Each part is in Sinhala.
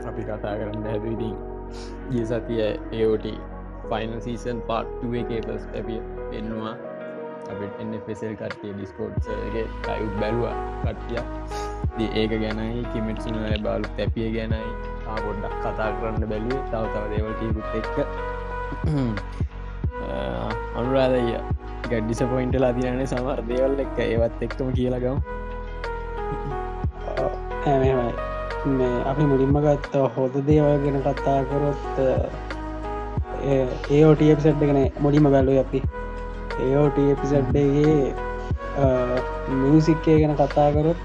අපි කතා කරන්න හැදවිදී ගිය සතිය ඒෝට ෆයිනල් සීසන් පාට් එකේ පස් ඇපිය පෙන්වා අපට එන්න පෙසල් කට්ටිය ඩිස්කෝට්ගේ ටයිව් බැලවා කට්ටිය ඒක ගැනයි කිමිට්සුන බාලු තැපිය ගැනයි පොඩ්ඩක් කතා කරන්න බැලුවේ තව තව දේවල්ටකුත් එක්ක අනුරාදය ගඩ්ඩිස පොයින්ටලා තියනේ සමර් දේවල් එක්ක ඒවත් එක්කම කියලගම් අපි මුලින්ම ගත්ත හොද දේවල් ගෙන කතා කරොත් ඒෝට එපිසට් ගෙන මුලින්ම බැලුව අපි ඒෝට එපිසට්ගේ මියසික්කය ගැන කතා කරොත්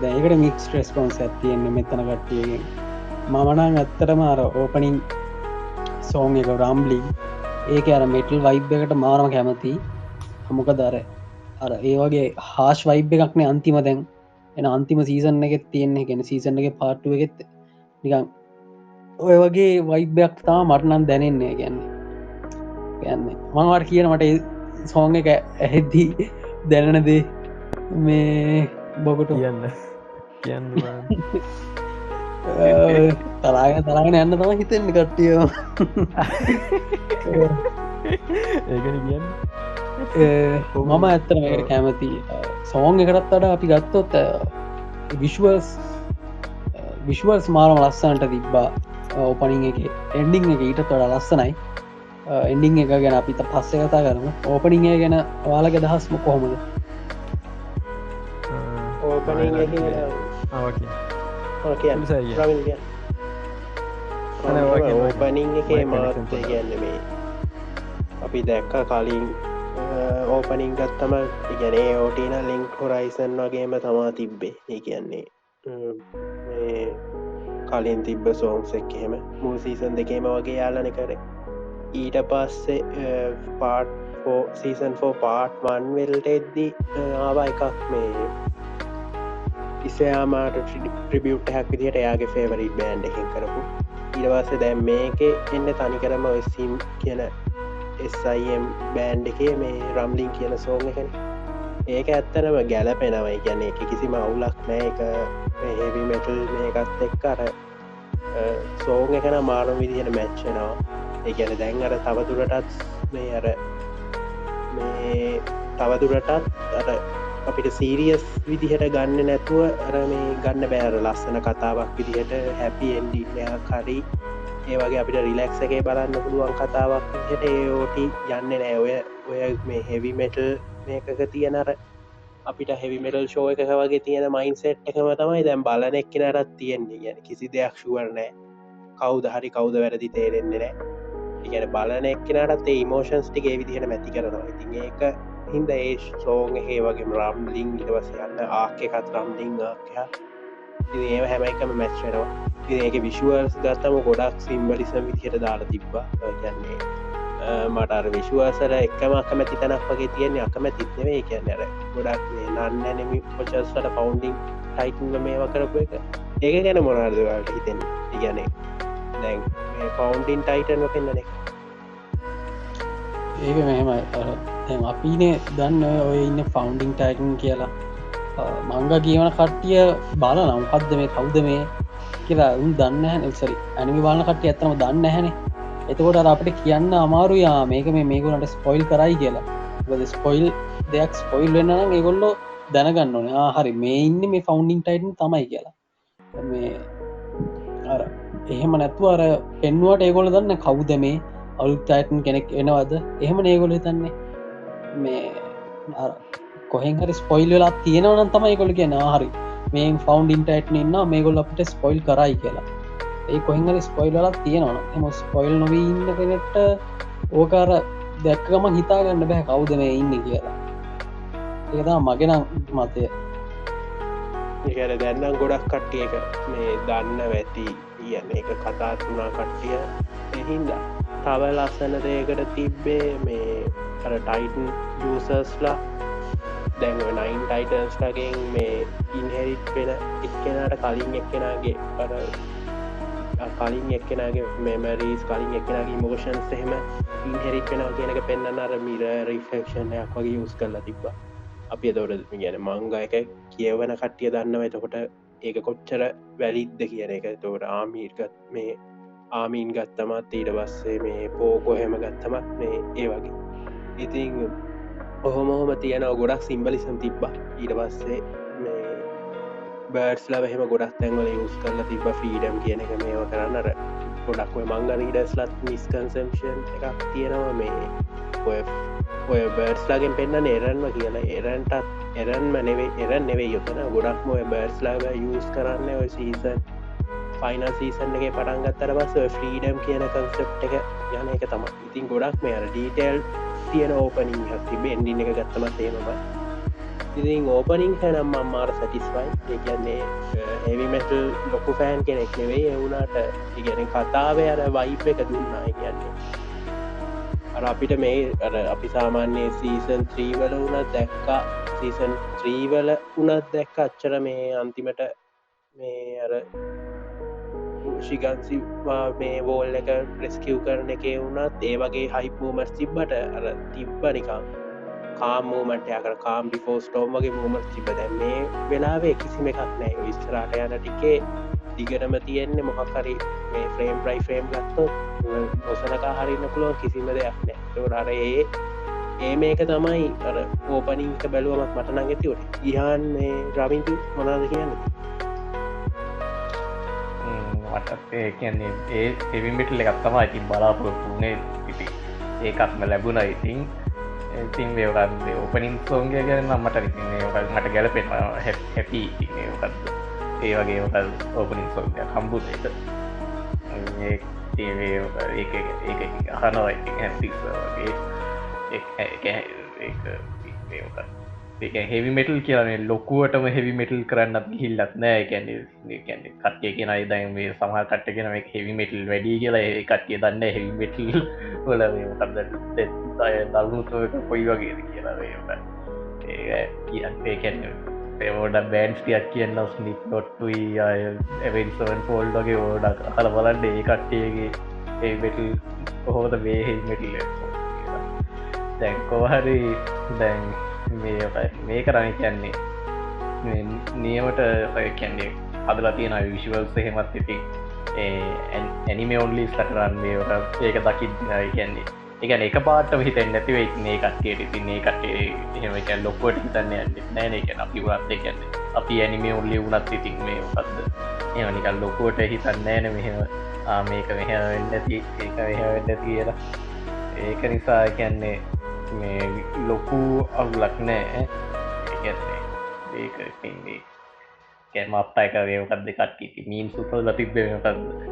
දැයකට මික්ස් ට්‍රෙස්පොන්ස් ඇතියෙන්නේ මෙතන කට්ටියගෙන් මමනං ඇත්තරම අර ඕපනින් සෝන් එක රම්බලි ඒක අර මෙටල් වයිබ් එකට මාරම කැමති හමොක දර අර ඒ වගේ හාශ් වයිබ් එකක්නේ අන්තිම දැන් එන අන්තිම සීසන් එකෙත් තියෙන්නේ ගැන සීසන් එක පාට්ටුව එකෙත් නිකන් ඔය වගේ වයිබ්‍යයක් තා මටනම් දැනෙන්නේ ගැන්නේ මංවාට කියන මට සෝන් එක ඇහෙද්දී දැනනදේ මේ බොකට කියන්න තලාගෙන යන්න තම හිතෙන්න කට්ටිය ඒකන කියන්න මම ඇත්තන මේකට කැමති සෝන් එකටත් අඩ අපි ගත්තොත් විශ්වල්ස් මාරම ලස්සනට තිබ්බා ඕපනින් එක එන්ඩිං එක ඊටත් වඩ ලස්සනයි එන්ඩිං එක ගැන අපිත පස්සේ කතා කරම ඕපනිං ගැන වාලගේ දහස්ම කොහොමද ඕපනිං එකේ මාත්‍ය කියන්න මේ අපි දැක්ක කලින් ඕපනිං ගත්තම ඉගැනේ ඕටන ලින්ක් හොරයිසන් වගේම තමා තිබ්බේ ඒ කියන්නේ කලින් තිබ්බ සෝම්ස් එක්හෙම මූසීසන් දෙකේම වගේ යාලන කර ඊට පස්සේ පාට් සීසන් පාට් වන්වෙල්ට එද්දී ආවා එකක් මේ ඉසයාමාට ට්‍රිබියුට් හැක් විදිහට එයාගේ ෆේවරිට් බෑන්් එකින් කරපු ඉරවාස දැම් මේක එන්න තනිකරම ඔසිම් කියන SIM බෑන්් එකේ මේ රම්ලින් කියන සෝන් එකන ඒක ඇත්තනම ගැලපෙනවයි ගැන එක කිසි මවුලක් නෑ එක හෙවි මෙටල් මේකත් එක් අර සෝන් එකන මාරුම් විදිහට මැච්චනවා ඒ ගැන දැන් අර තවදුරටත් මේ අර මේ තවදුරටත් අර අපිට සීරියස් විදිහට ගන්න නැතුව අර මේ ගන්න බෑර ලස්සන කතාවක් විදිහට හැපි එන්ඩියක් හරි ඒවගේ අපිට රිලක්ස එකේ බලන්න පුළුවන් කතාවක් විදිහට ඒෝට යන්න නෑ ඔය මේ හෙවි මෙටල් මේකක තියෙනර අපිට හෙවිමෙටල් ෂෝ එක වගේ තියෙන මයින්සෙට් එකම තමයි දැම් බලන එක්කනටත් තියෙන්නේ ගැන කිසි දෙයක් ශුවරනෑ කවුද හරි කවුද වැරදි තේරෙන්නේ නෑ ඉගැන බලන එක්කනටත් ඒ මෝෂන්ස් ටිගේ විදිහට මැති කරනවා ඉතින් ඒක හින්ද ඒ සෝන් ඒ වගේ රම්ලිින් ඉටවස යන්න ආක එකත් රම්ලිින් ආකයා ඒ හැම එකම මැච්වෙනවා ඒක විශුවල්ස් ගත්තම ගොඩක් සිම්බලිසම් විදිහට දාලා තිබ්බා කියන්නේ මටර විශවාසර එක්කම අකමැති තැනක් වගේ තියෙන්නේ අකමැතිත්නේ කියන්නර ගොඩක් නන්නනම පොචස්වට පවන්ඩිං ටයිටන්ල මේව කරපු එක ඒක ගැන මොනාර්දවාට හිතෙන් ඉගැනේ දැන් පවන්ඩින් ටයිටන්ව පෙන්න්නන ඒක මෙහෙමයි අපිනේ දන්න ඔය ඉන්න ෆවන්ඩිං ටයිටන් කියලා මංග කියවන කට්ටිය බාල නම්කක්ද මේ කවුද මේ කියලා උන් දන්න හැනසරි ඇනිමි බාලන කට්ටිය ඇත්තම දන්න හැනේ එතකොට අපට කියන්න අමාරු යා මේක මේකුලට ස්පොයිල් කරයි කියලා ස්පොයිල් දෙයක් ස්පොයිල් වෙන්න ඒගොල්ලෝ දැනගන්න ඕන හරි මේ ඉන්න මේ ෆවන්ඩිං ටයිටන් තමයි කියලා මේ අර එහෙම නැත්ව අර පෙන්වාට ඒගොල දන්න කවුද මේ අලුත් අයිටන් කෙනෙක් එනවද එහෙම ඒගොල හිතන්නේ මේ කොහෙන් හරි ස්පොයිල් වෙලා තියෙනවනම් තමයි කොල කියෙන හරි මේ ෆවන්ඩින් ටයිටන් ඉන්න මේ ගොල්ල අපිට ස්පොයිල් කරයි කියලා ඒ කොහිංහල ස්පොයිල් වලත් තියෙනවා එම ස්පොයිල් නොවී ඉන්න කෙනෙට ඕකාර දැක්කම හිතාගන්න බැහ කවුද මේ ඉන්න කියලා ඒතා මගෙනම් මතය ඒකර දැන්නම් ගොඩක් කට්ටියක මේ දන්න ඇති කියන්න එක කතා තුනා කට්ටිය එහින්දා තව ලස්සන දේකට තිබ්බේ මේ අර ටයිටන් යසස්ලා දැන් 9 ටයිටන්ස්ලගෙන් මේ ඉන්හෙරිට් වෙන එක්කෙනට කලින් එක්කෙනගේ අර කලින් එක්කෙනගේ මෙමරීස් කලින් එක්කෙනගේ මෝෂන්ස් එහෙම ඉන්හෙරිට් වෙන කියනක පෙන්න්න අර මිර රිෆලක්ෂණයක් වගේ යුස් කරලා තිබ්බා අපි තොට ගැන මංග එක කියවන කට්ටිය දන්නව එතකොට ඒක කොච්චර වැලිද්ද කියන එක තෝට ආමීර්ගත් මේ ආමීන් ගත්තමත් ඊට පස්සේ මේ පෝකෝ හෙම ගත්තමත් මේ ඒ වගේ ඉතිං ඔහොමහොම තියෙනව ගොඩක් සිම්බලිසම් තිබ්බා ඊට පස්සේ මේ බර්ස්ලා එහෙම ගොඩක් තැන්වල යුස් කරලා තිබ ෆ්‍රීඩම් කියන එක මේව කරන්නර ගොඩක් ඔය මංග රීඩස්ලත් මිස්කන්සම්ෂන් එකක් තියෙනවා මේ ඔය බර්ස්ලාගෙන් පෙන්න්න එරන්ම කියලා එරන්ටත් එරන්ම නෙවේ එරන් නෙවේ යොතන ගොඩක්ම ඔය බර්ස්ලාග යස් කරන්න ඔය සීසන් ෆයිනල් සීසන් එක පටන්ගත්තර බස් ෆ්‍රීඩම් කියන කන්සෙප් එක යන එක තම ඉතින් ගොඩක් මේ අර ඩීටෙල් තියෙන ඕපනින් හති බෙන්ඩින එක ගත්තමත් ඒමයි ඉතින් ඕපනිං හැනම් අම්මාර සටිස්වයි ඒ කියන්නේ හෙවිමටල් ලොකු ෆෑන් කෙනෙක් නෙවෙයි එවුණට ඉගැන කතාව අර වයිප් එක දුන්නා කියන්නේ අර අපිට මේ අර අපි සාමාන්‍යයේ සීසන් 3 වල වුණත් දැක්කා සීසන් 3 වල වුණත් දැක්ක අච්චර මේ අන්තිමට මේ අර ශිගන්සිවා මේ වෝල් එක ප්‍රෙස්කිව් කරන එක වුණත් ඒ වගේ හයිපූමස් තිබ්බට අර තිබ්බ නිකම් කාමූමට අකර කාම් ඩිෆෝ ස්ටෝම් වගේ මූමස් තිබ දැ මේ වෙලාවේ කිසිම එකක් නෑ විස්තරාට යන ටිකේ දිගටම තියෙන්නේ මොහක්කරි මේ ෆ්‍රේම් ප්‍රයි ෆ්‍රේම් ගත්තොත් ඔසනකා හරින්න පුළුවන් කිසිම දෙයක් නෑ තොරර ඒ මේක තමයි අර ඕපනිංක බැලුවමත් මටනං ඇතිවට ඉහන් මේ රවින්තු මොනාද කියන්න ඒ කියන්නේ ඒ එවිමිටල එකක් තමයි ඉතින් බලාපොරොත්තුනේ ඉති ඒකත්ම ලැබුණ ඉතින් ඉතින් වේවකන්දේ ඕපනින් සෝන්ගය ගැන මට මට ගැලපෙන හැපි ඒකත් ඒ වගේ ඕපනින් සෝන්ගය කම්බුදට ඒ අහනව හැතිස් වගේ හෙවි මෙටල් කියලනේ ලොකුවටම හෙවි මෙටල් කරන්නත් හිල්ලත් නෑ කැන කට්ය කියෙන අයිදන් මේ සමහ කට්ට කෙන හෙවි මෙටල් වැඩි කියලා ඒ කට්ටිය දන්න හෙවි මෙටල් වල දල්මුතුවක කොයි වගේද කියලා ඒ කියන්නේ කැන පේෝඩ බෑන්ස්ටියක් කියන්න ස්නික් නොට්ටුයි ඇවෙන්සවන් ෆෝල්් වගේ ඕඩක් අහල බලන්ඩ ඒ කට්ටියගේ ඒ මෙටල් කොහෝද මේ හෙවි මෙටල් දැන්කොහරි දැන් මේ කරන්න කියන්නේ නියමට කියන්නේ හදලා තියෙන විශවල් සහෙමත් ඉති ඇනිම ඔන්ලිස් ලටරන් ඒක දකි කියන්නේ එකන එක පාටම හිතෙන් නැතිවේ මේ කට්ටියට ඉතින් ඒ කට්ටේ එහෙම ලොක්කොට හිතන්න නෑන එක අපි වරත් කියන්නේ අපි ඇනිම ඔල්ලි වුණත් ඉතින් මේ ඔකක්ද ඒනිකල් ලොකුවට හිතන්න නෑන මෙහෙම මේක මෙහවෙන්න ඇති ඒක මෙහවෙන්න කියලා ඒක නිසා කියන්නේ මේ ලොකු අවුලක් නෑ ඒක කැම අප්ටයික වේකත් දෙකත් ඉති මීන් සුපල තිබ්බමකත්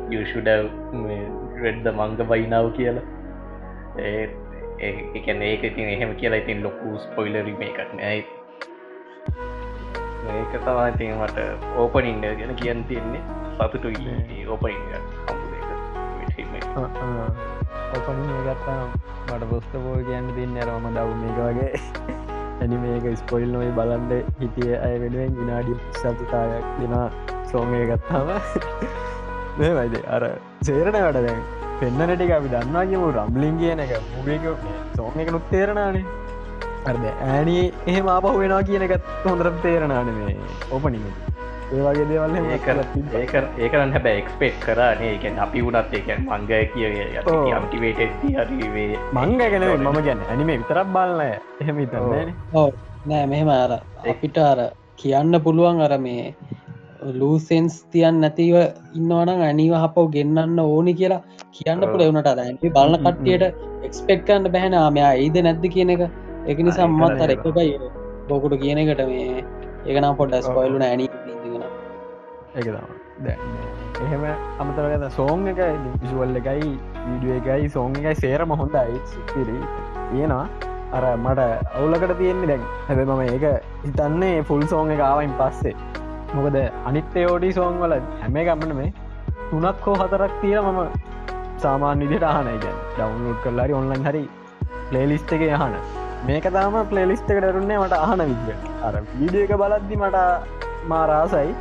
යුෂුඩ රෙඩ්ද මංග බයිනාව කියලා ඒකැන ඒක ඉතින් එහෙම කියලා ඉතින් ලොකු ස්පොයිලරීම එකක් නෑ ඒක තවා ඉතින් මට ඕපනින්ඩ ගැන කියන්න තියෙන්නේ සතුටු ඕපනින් ඔපනින් ගත්තා මට බොස්ට පෝ කියන්න දෙන්න රම දව් මේක වගේ ඇනි මේක ස්පොයිල් නොයි බලන්ඩ හිටිය අය වෙනුවෙන් විනාඩි සතුතායක් දෙනා සෝමය ගත්තාම මේ වයිද අර සේරණ වැඩ දැන් පෙන්න්න ටික අපි දන්නවාගේම රම්ලින් කියන එක මුගේක සෝම එක නුත් තේරණානේ අරද ඇනී එහෙම ආපහු වෙනවා කියන එකත් හොඳරම් තේරණාන මේ ඕපනින් ඒ වගේ දේවල් ඒකරන්න හැබ එක්ස්පෙක්් කරනේ එකන් අපි වුණත් ඒකන් මංග කිය අම්ටිවේට හරිවේ මංග ගැන මම ගැන්න ඇනිමේ විතරක් බලන්න එහෙම ඉතන්න නෑ මෙහෙම අර අපිට අර කියන්න පුළුවන් අර මේ ලූසෙන්ස් තියන් නැතිව ඉන්නවනම් ඇනිව හපව ගෙන්න්න ඕනි කියලා කියන්න පුළ එවනට ඇති බලන්න කට්ටියට එක්ස්පෙක්කන්න බැහැන මෙයා ඒද නැද්ද කියන එක එක නිසා මත් අර එකයි බොකුට කියන එකට මේ ඒකනම් පොඩ ස්පොයිලුන ඇනී ඒක එහෙම අමතරගත සෝන් එක විශුවල් එකයි වීඩුව එකයි සෝන් එකයි සේරම හොඳයි සුපිරි තියෙනවා අර මට අවුලකට තියෙන්නේ දැන් හැබ මම ඒක හිතන්නේ ෆුල් සෝන් එක ආවයින් පස්සේ මොකද අනිත්තයෝඩි සෝන් වල හැම ගමන මේ 3ක් හෝ 4ක් තියෙන මම සාමාන්‍ය විදිහට අහන එක ඩවුන්ලෝඩ් කරලා හරි ඔන්ලයින් හරි ප්ලේලිස්ට් එකේ අහන මේක තාම ප්ලේලිස්ට් එකට ඇරුන්නේ මට අහන විදිහට අර වීඩියෝ එක බලද්දි මට මා රාසයි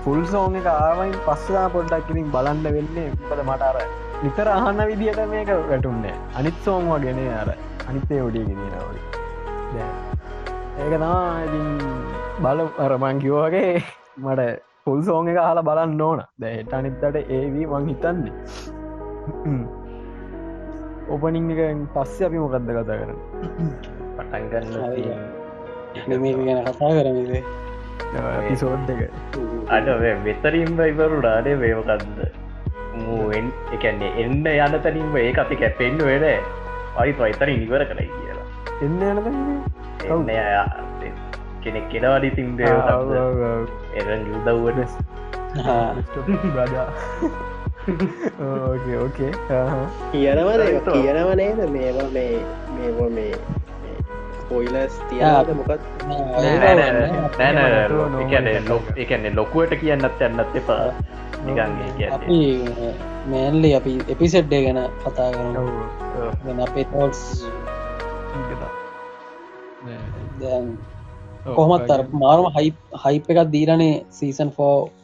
ෆුල් සෝන් එක ආවයින් පස්සේ පොඩ්ඩක් ඉතින් බලන්න වෙන්නේ මොකද මට අර විතර අහන විදිහට මේක වැටුන්නේ අනිත් සෝන් වගේනේ අර අනිත් ඒ ඔඩිය ගෙනියනවා වගේ ඒක තමයි ඉතින් බල අර මං කිව්වා වගේ මට ෆුල් සෝන් එක අහලා බලන්න ඕන දැන් හෙට අනිද්දාට ඒවි මං හිතන්නේ ඕපනින් එකෙන් පස්සේ අපි මොකද්ද කතා කරන්නේ පටන් ගන්න මේක ගැන කතා කරමිද එපිසෝඩ් එක අඩ වෙතරින්ම ඉවරු ඩාඩේ වේමකක්ද මූෙන් එකන්නේ එන්න යන තැනින්ම ඒ අපි කැපෙන්න්න වෙන අයි පයිතර ඉනිවර කළයි කියලා එන්න යන එන්න කෙනෙක් කෙනවඩි තින් එරන් යුදව්වට බ්‍රදා ඕකේ ඕකේ කියනවද කියනව නේද මේවා මේ පොයිලස් තියාද මොකත් එකන්නේ ලොකුවට කියන්නත් යන්නත් එපා නිගන්ගේ අපි මෑන්ලි අපි එපිසෙඩ්ඩේ ගැන කතා කරන වෙන අපේ තෝල්ස් කොහොමත් අර මාරම හයිප් එකක් දීරනේ සීසන් 4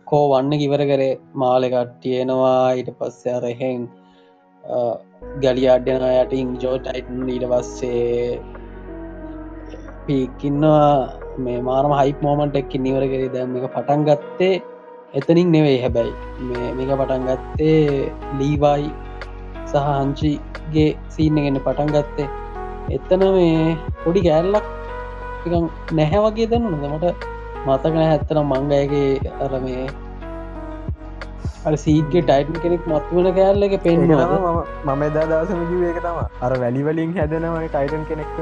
කෝ වන්න කිවර කරේ මාලෙකත් තියෙනවා ඊට පස්සේ අරහෙන් ගලියාඩ්‍යන යටින් ජෝටයිටන් ඊට පස්සේ පිකින්නවා මේ මාරම හයිප් මෝමන්ට් එක්ක නිවර කරේ දැම් එක පටන් ගත්තේ එතනින් නෙවෙයි හැබැයි මේක පටන් ගත්තේ ලීවයි සහ හංචිගේ සීන්න ගන්න පටන් ගත්තේ එතන මේ පොඩි කෑල්ලක් නැහැ වගේ දන්නනද මට මතකන ඇත්තන මංගයගේ අර මේ අර සීගේ ටයිටන් කෙනෙක් මත්වන කෑල්ල එක පෙන්නවා මම එදා දවසම කිව්ව එක තමයි අර වැලිවලින් හැදෙනවා ටයිටන් කෙනෙක්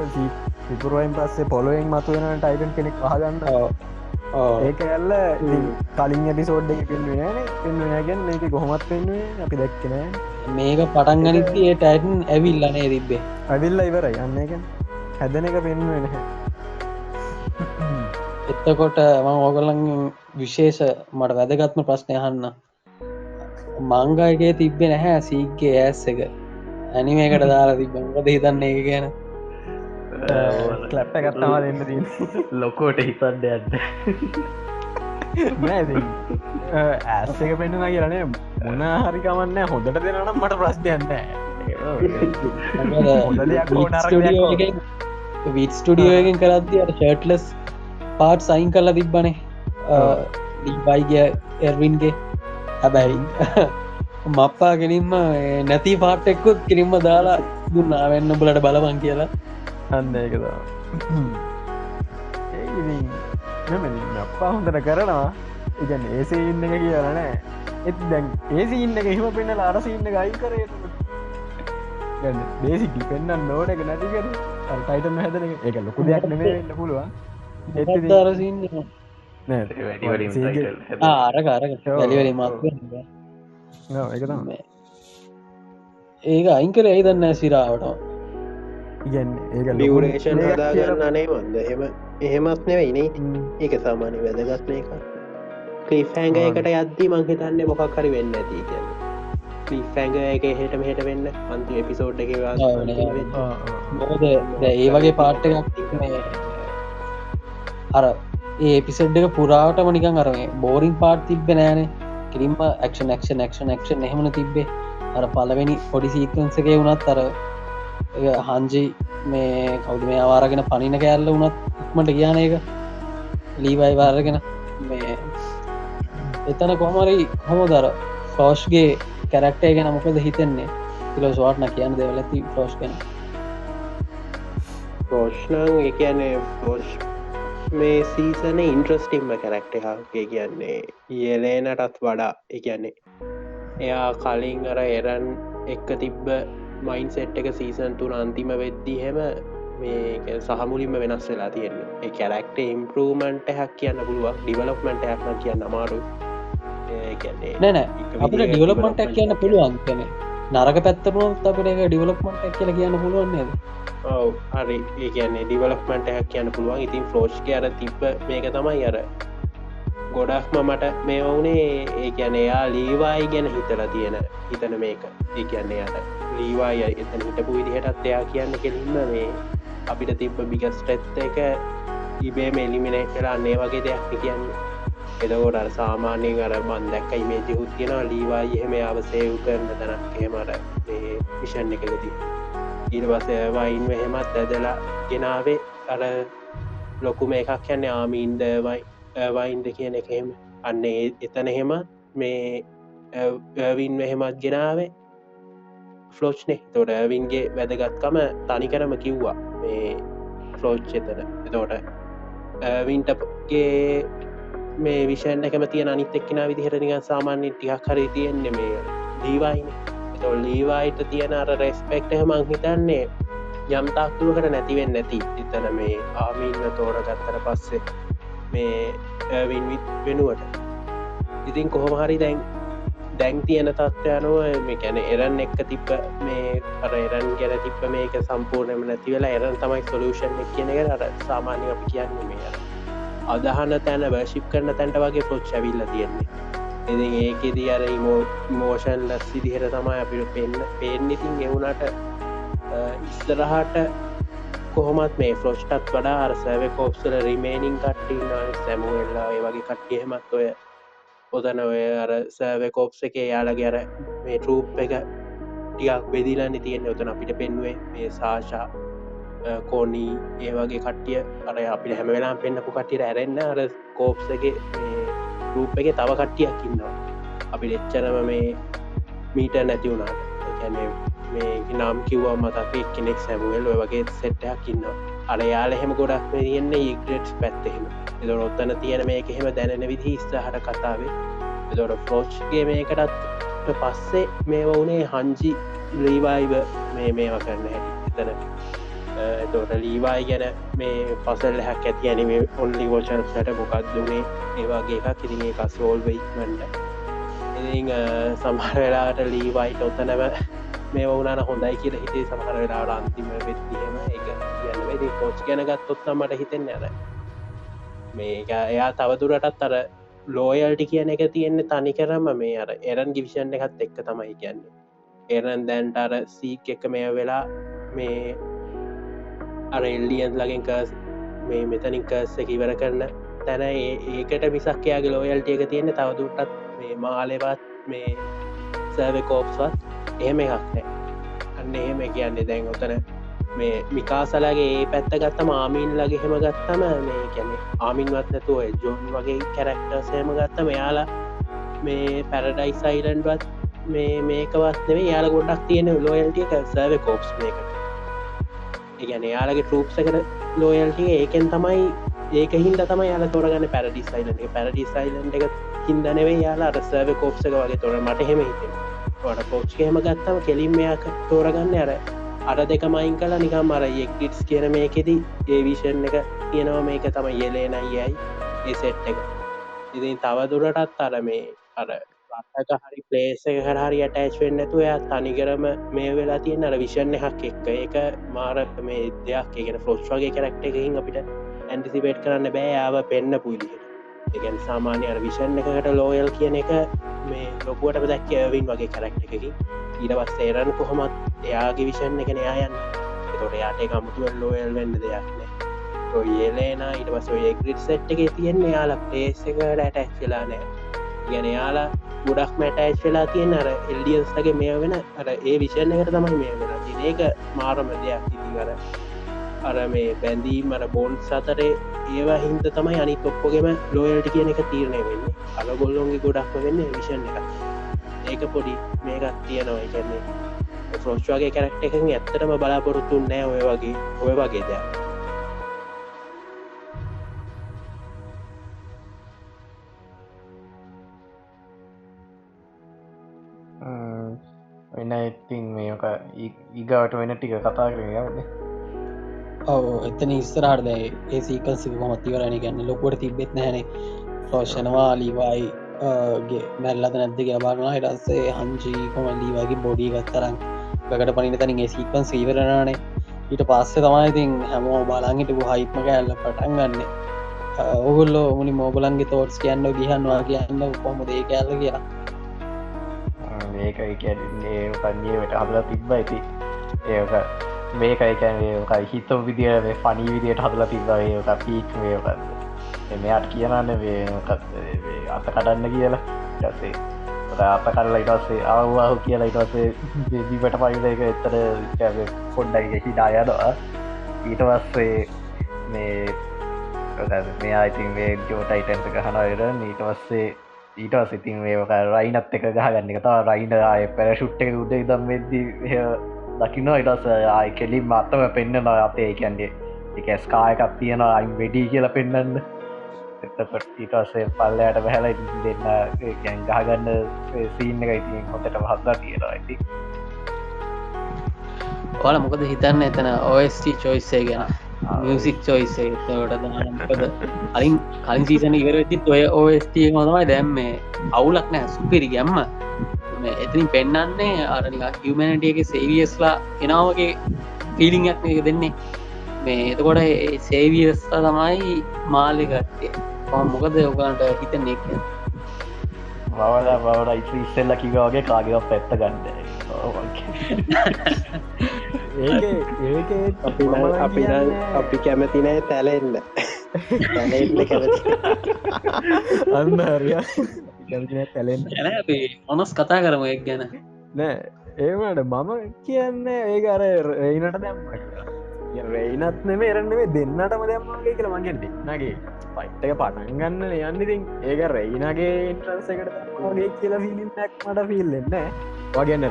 විපුරුවයින් පස්සේ පොලොවෙන් මතුවෙන ටයිටන් කෙනෙක් වහගන්න ඒක ඇල්ල කලින් එපිසෝඩ් එක පෙන්වෙන පෙන්වෙනගෙන් මේක කොහොමත් පෙන්වේ අපි දැක්කන මේක පටන් ගනිති ඒ ටයිටන් ඇවිල්ලනේ තිබ්බේ ඇවිල්ල ඉවර යන්න එක හැදන එක පෙන්වෙන එත්තකොට මං ඕගලන් විශේෂ මට වැදගත්ම ප්‍රශ්නයහන්න මංගයගේ තිබ්බෙ නැහැ සීක්ගේ ඇස් එක ඇනිමේකට දාලා තිබ්බ හිතන්නේ එක ගැන කලප්ට කත්නවා දෙන්න දී ලොකෝට හිතන්ඩ ඇන්න ඇස් එක පෙන්න්න කියරනේ මොන හරිකමන්න හොඳට දෙනම් මට ප්‍රශ්නයන්න විත් ස්ටඩියෝගෙන් කරද්දි අට ෂර්ට්ලස් පාට් සයින් කරලා තිබ්බනේ ඩීබයිග එර්වින්ගේ හැබැයි මප්පා කෙනින්ම නැති පාට් එක්කුත් කිරින්ම දාලා දුන්නා වෙන්න බලට බලවන් කියලා අන්න එකද අපා හොඳට කරනවා ඉගන්න ඒසේ ඉන්න එක කියලනෑ එත් දැන් ඒසි ඉන්න එක හිම පෙන්න අරස ඉන්න ගයි කරේ ගන්න බේසිකි පෙන්න්න නෝන එක නැතිකර ටයිටන් හැදන එක ලොකු දෙයක් නෙමේ වෙන්න පුළුවන් දරසින්න ආරක වැලිවල මත් එක ඒක අයිංකර ඇයි දන්න සිරාවට ඉගන්න ඒක ලිවරේෂන් හදාගන්න අනේ වන්ද එහෙමත් නෙවෙයිනේ ඒක සාමාන්‍ය වැදගත්න එක ක්‍රීෆෑන්ග එකට යද්දී මංහිතන්න මොකක් හරි වෙන්න ඇති කියන්න ක්‍රීෆෑන්ග එක හෙට මෙහට වෙන්න අන්ති එපිසෝඩ් එක මොකද ඒ වගේ පාට්ට එකක් අර ඒ එපිසෙඩ් එක පුරාවටම නිකන් අරේ බෝරිං පාට් තිබ්බ නෑනේ කිරින්ම ක්ෂන් එහෙමන තිබ්බේ අර පලවෙනි පොඩි සීකන්සගේ වුණත් අර හන්ජි මේ කවුද මේ අවාරගෙන පනින කෑල්ල වුණත් ඉක්මට කියන එක ලීවයි වාරගෙන මේ එතන කොහමරි හොම දර ෆෝස්්ගේ කැරක්ටේ ගැන මොකද හිතෙන්නේ තිලෝ ස්වාට්න කියන්න දෙවල ඇති ෆෝස් කෙන ප්‍රෝෂ්නං එකන්නේ ෆෝෂ් මේ සීසන ඉන්ට්‍රස්ටිම්ම කැරක්ට එකගේ කියන්නේ ඒලේනටත් වඩා එකන්නේ එයා කලින් අර එරන් එක්ක තිබ්බ මයින් සෙට් එක සීසන් තුන අන්තිම වෙද්දී හෙම මේ සහමුලින්ම වෙනස් වෙලා තියෙන්නේ කැරක්ට ඉම්පරමන්ට හැක් කියන්න පුළුවන් ඩිවලොප්මට හැක්න කියන්න අමාරු නෑ අපිට ඩිවලොප්මටක් කියන්න පුළුවන් කන නරක පැත්තරුවත් අපට එක ඩිවලොප්මට කියල කියන්න පුළුවන් නේද ඔව හරි ඒ කියන්නේ ඩිවලොප්මට හැක් කියන්න පුළුවන් ඉතින් ෆලෝෂ් අර තිබ්බ මේක තමයි අර ගොඩක්ම මට මේ වුනේ ඒ කියන්නේ එයා ලීවායි ගැන හිතලා තියෙන හිතන මේක ඒ කියන්නේ යට ලීවායි එතන හිටපු විදිහටත් එයා කියන්න කෙලින්ම මේ අපිට තිබ්බ බිගස්ටෙත් එක ඉබේ මෙලිමිනේට් වෙලා අන්නේ වගේ දෙයක් කියන්නේ එතකොට අර සාමාන්‍යයෙන් අර මන් දැක්ක ඉමේජ් එකක් තියෙනවා ලීවායි එහෙම ආව සේව් කරන තැනක් එහෙම අර මේ මිෂන් එකකදී ඊට පස්සේ වයින් එහෙමත් ඇදලා ගෙනාවේ අර ලොකු මේකක් කියන්නේ ආමීන්ද වයින්ද කියන එක එහෙම අන්නේ එතන එහෙම මේ වින් එහෙමත් ගෙනාවේ ෆ්ලෝච්නේ තොට වින්ගේ වැදගත්කම තනිකරම කිව්වා මේ ෆ්ලෝච් එතන එතෝට වින්ටගේ මේ විෂන් එකම තියෙන අනිත් එක්කෙන විදිහට නිකන් සාමාන්‍ය ටිකක් හරි තියෙන්නේ මේ ලීවායින එතකොට ලීවායිට තියෙන අර රෙස්පෙක්ට් එක මං හිතන්නේ යම් තාක් දුරකට නැතිවෙන්නේ නැති එතන මේ ආමීන්ව තෝරගත්තට පස්සේ මේ වින් වෙනුවට ඉතින් කොහොම හරි දැන් තියෙන තත්ත්වය අනුව මේ කියන්නේ එරන් එක්ක තිබ්බ මේ අර එරන් ගැන තිබ්බ මේක සම්පූර්ණයෙන්ම නැති වෙලා එරන් තමයි සොලියුෂන් එක කියන එක අර සාමාන්‍යයෙන් අපි කියන්නේ මේ අදහන තැන වර්ෂිප් කරන තැන්ට වගේ පොච් ඇවිල්ලා තියෙන්නේ. ඉතින් ඒකෙදී අර ඉමෝෂන්ලස් විදිහට තමයි අපිට පේන්නේ. ඉතින් ඒ වුණාට ඉස්සරහට කොහොමත් මේ ෆ්ලොච්ටත් වඩා අර සර්වේ කෝප්ස් වල රිමේනින් කට්ටිය ඉන්නවා සැමුවෙල්ලා ඒ වගේ කට්ටිය එහෙමත් ඔය ඔතන ඔය අර සර්වේ කෝප්ස් එකේ යාළගේ අර මේ ට්‍රූප් එක ටිකක් බෙදිලානේ තියෙන්නේ. ඔතන අපිට පෙන්නුවේ මේ සාෂා කෝනී ඒ වගේ කට්ටිය අර අපිට හැම වෙලාම පෙන්නපු කට්ටියට ඇරෙන්න අර කෝප්ස් එකේ මේ ගෲප් එකේ තව කට්ටියක් ඉන්නවා. අපිට එච්චරම මේ මීටර් නැති වුණාට. ඒ කියන්නේ මේ නම් කිව්වම මතක කෙනෙක් සැමුවෙල් ඔය වගේ සෙට් එකක් ඉන්නවා. අර යාළ එහෙම ගොඩක් මේ තියෙන්නේ ඊග්‍රේට්ස් පැත්තේ එහෙම. ඒතකොට ඔතන තියෙන මේක එහෙම දැනෙන විදිහ ඉස්සරහට කතාවේ. ඒතකොට ෆ්ලොච්ගේ මේකටත් පස්සේ මේව උනේ හන්ජි රීවයිව මේවා කරන්න හැටි. එතන එතකොට ලීවායි ගැන මේ පසල් හැක් ඇති ඇනිමේ ඔන්ලි වෝචන්සට මොකක් දුනේ ඒවාගේ එකක් ඉතින් ඒ කස්රෝල් වෙයික්මට ඉතින් සමහර වෙලාට ලීවයිට ඔතනව මේ වුණන හොඳයි කියල හිතේ සමහර වෙලාට අන්තිම වෙත්තිහෙම එක කියන්න වෙදි පෝච් ගැනගත්තොත් මට හිතෙන්න ඇර මේ එයා තවදුරටත් අර ලෝයල්ටි කියන එක තියෙන්නේ තනි කරම මේ අර එරන් ගිවිෂන් එකත් එක්ක තමයි කියන්නේ එරන් දැන්ට අර සීක් එක මේ වෙලා මේ අර එල්ලියන් ලගෙන් කස් මේ මෙතනින් කස් එක ඉවර කරන තැන ඒකට මිසක් එයාගේ ලෝයල්ටිය එක තියෙන තවදුරටත් මේ මාලෙවත් මේ සර්වේ කෝප්ස්වත් එහෙම එකක් නෑ අන්න එහෙම කියන්නේ දැන් ඔතන මේ මිකාසලගේ ඒ පැත්ත ගත්තම ආමීන් ලගේ හෙම ගත්තම මේ කියන්නේ ආමින්වත් නැතුව ජෝන් වගේ කැරක්ටර්ස් එහෙම ගත්තම එයාලා මේ පැරඩයිස් අයිලන්ඩ්වත් මේකවත් නෙවෙයි යාලා ගොඩක් තියෙන ලෝයල්ටිය එක සර්වේ කෝප්ස් මේකට ගැන යාලගේ ටරූප්ස එකට ලෝයල්ටිය ඒකෙන් තමයි ඒක හින්ද තමයි යාල තොරගන්න පැරඩිස් සයිලන්ට පැරඩිස් සයිලන්ට එක හින්දනවේ යාලා අරසර්ව කෝප්සක වගේ තොර මට හෙම හිතෙන ට පෝච්් හෙම ගත්තම කෙලින්මයක් තෝරගන්න අර දෙක මයින් කලා නිකම් අර එක්ටිටස් කියන මේකෙදී ඒවිෂන් එක තියෙනවා මේක තම යෙලේන යයි ඒ සෙට් එක ඉතින් තවදුරටත් අර මේ අර රටක හරි පලේස හරි අටෑච් වෙන්න ඇතු එයා තනිකරම මේ වෙලා තියෙන අර විෂන් එකක් එක්ක ඒක මාර මේ දෙයක් ඒගෙන ෆ්ලොස් වගේ කරක්ට එකහින් අපිට ඇන්ටිසිපේට් කරන්න බෑ යාව පෙන්න්න පුදිහට එකන් සාමාන්‍ය අර විෂන් එකකට ලෝයල් කියන එක මේ ලොකුවට දැක් වින් වගේ කරක්ට එකකි ඊට පස් ඒරන් කොහොමත් එයාගේ විෂන් එක නයා යන්න තොට යාට කමුතුව ලෝයල් වෙන්න දෙයක් නෑ ඒලේන ඊට පස ග්‍රිට් සෙට් එක තියෙන්නේ යාලා පලේස් එකට ඇටැච් වෙලා නෑ ගැන යාලා ගොඩක් මැටයිස් වෙලා තියෙන අර එල්ඩියන්ස්ගේ මේ වෙන අර ඒ විෂණ එකට තමයි මේ වෙලා තියෙන ඒක මාරම දෙයක් ඉතිවර අර මේ බැඳීම් අර බෝන්් සතරේ ඒවා හින්ද තමයි අනිත් ඔක්කොගෙම ලෝයල්ටි කියන එක තීරණය වෙන්නේ අල ගොල්ලොන්ගේ ගොඩක්ම වෙන්න විෂණ එක ඒක පොඩි මේකත් තියෙනවා කියන්නේ ෆ්‍රෝස්් වගේ කැරක්ට එකෙන් ඇත්තටම බලාපොරොත්තු නෑ ඔය වගේ දෙයක් වෙන ඉතින් මේක ඊගාවට වෙන ටික කතා කරගන්න ඔව එතන ඉස්සරහට ඒ සීකන්සික කොමත්තිවරණ ගැන්න ලොකුවට තිබෙත් නැහැනේ ෆෝෂනවා ලීවායි ගේ මැල්ලත නැද්ද කියලාබාගනා හිටස්සේ හන්ජී කොමල්ලී වගේ බොඩි ගත්තරන් ගකට පනින තනින් ඒ සීකන් සීවරනානේ ඊට පස්සේ තමයි ඉතින් හැමෝ බලාගිටපු හයිත්ම කෑල්ල පටන් ගන්න ඔගුල්ලෝ මුනි මෝගලන්ගේ තෝට්ස් කියන්න ගිහන්වා කියන්න කොම දේ කෑල්ල කියලා මේකයි කියන්නේ කන්නේට හදලා තිබ්බ ඇති ඒක මේකයි කැන හිතම විදිිය ෆනී විදියට හදලා තිබ්බ ඒක පීක් මේකත් මෙයාට කියනන්න අත කඩන්න කියලා ටසේ අප කරලා ඉටස්සේ අවවාහු කියලා ඉටසේ බිබට පයිල එක එත්තර පොඩ්ඩයි හිඩායනවා ඊට වස්සේ මේ අයිතින් මේ ජෝටයිටන්ට ගහනවර ඊට වස්සේ ඊටස් ඉතින් මේක රයිනත් එක ගහගන්න එක තව රයින අය පැරශුට් එක උදේ දම් වෙද්දි දකිනවා ඉටස් ආය කෙලින් අත්තම පෙන්න්නනවා අපේ කැන්ඩේ එක ස්කායකක් තියෙන අයින් වෙඩී කියලා පෙන්න්න එතකොට ඊටසේ පල්ලයට බැහල දෙන්න ගැන් ගහගන්න සීන්න එක ඉතින් හොඳට හදලා තියෙනවා ඇති ඕල මොකද හිතන්න එතන OST චොයිස්සේ ගැන මියසික් චොයිස්සේ ට මොකද කලින් සීසන ඉවරවෙතිත් ඔය OST හොතමයි දැම් මේ අවුලක් නෑ සුපිරි ගැම්ම එතින් පෙන්නන්නේ අරනික හිවමැනටියගේ සේවියස්ලා එනාවගේ ෆිලිංයක් එක දෙන්නේ මේ එතකොට සේවියස්ලා තමයි මාල්ලිකට්ටේ මොකද ඔගන්ට හිතන්නේ කිය බවල බවට ඉස්සෙල්ල කිවගේ කාගව පැත්ත ගන්න අපි කැමති නෑ තැලෙන්න තැලෙන්න කැමති අන්න හරිය තැලෙන් ඔනස් කතා කරම එක් ගැන නෑ ඒමට මම කියන්නේ ඒක අර රයිනට දැම්ම රයිනත් නෙම එරන්නේ දෙන්නටම දැම්මගේ කියල මගෙන් දෙන්නගේ පයිට්ක පටන් ගන්න යන්නඉතින් ඒක රයිනගේ ඉන්ට්‍රන්ස එකට ගේ කියලා ිලික් මට ෆිල්ලෙන්න වගන්න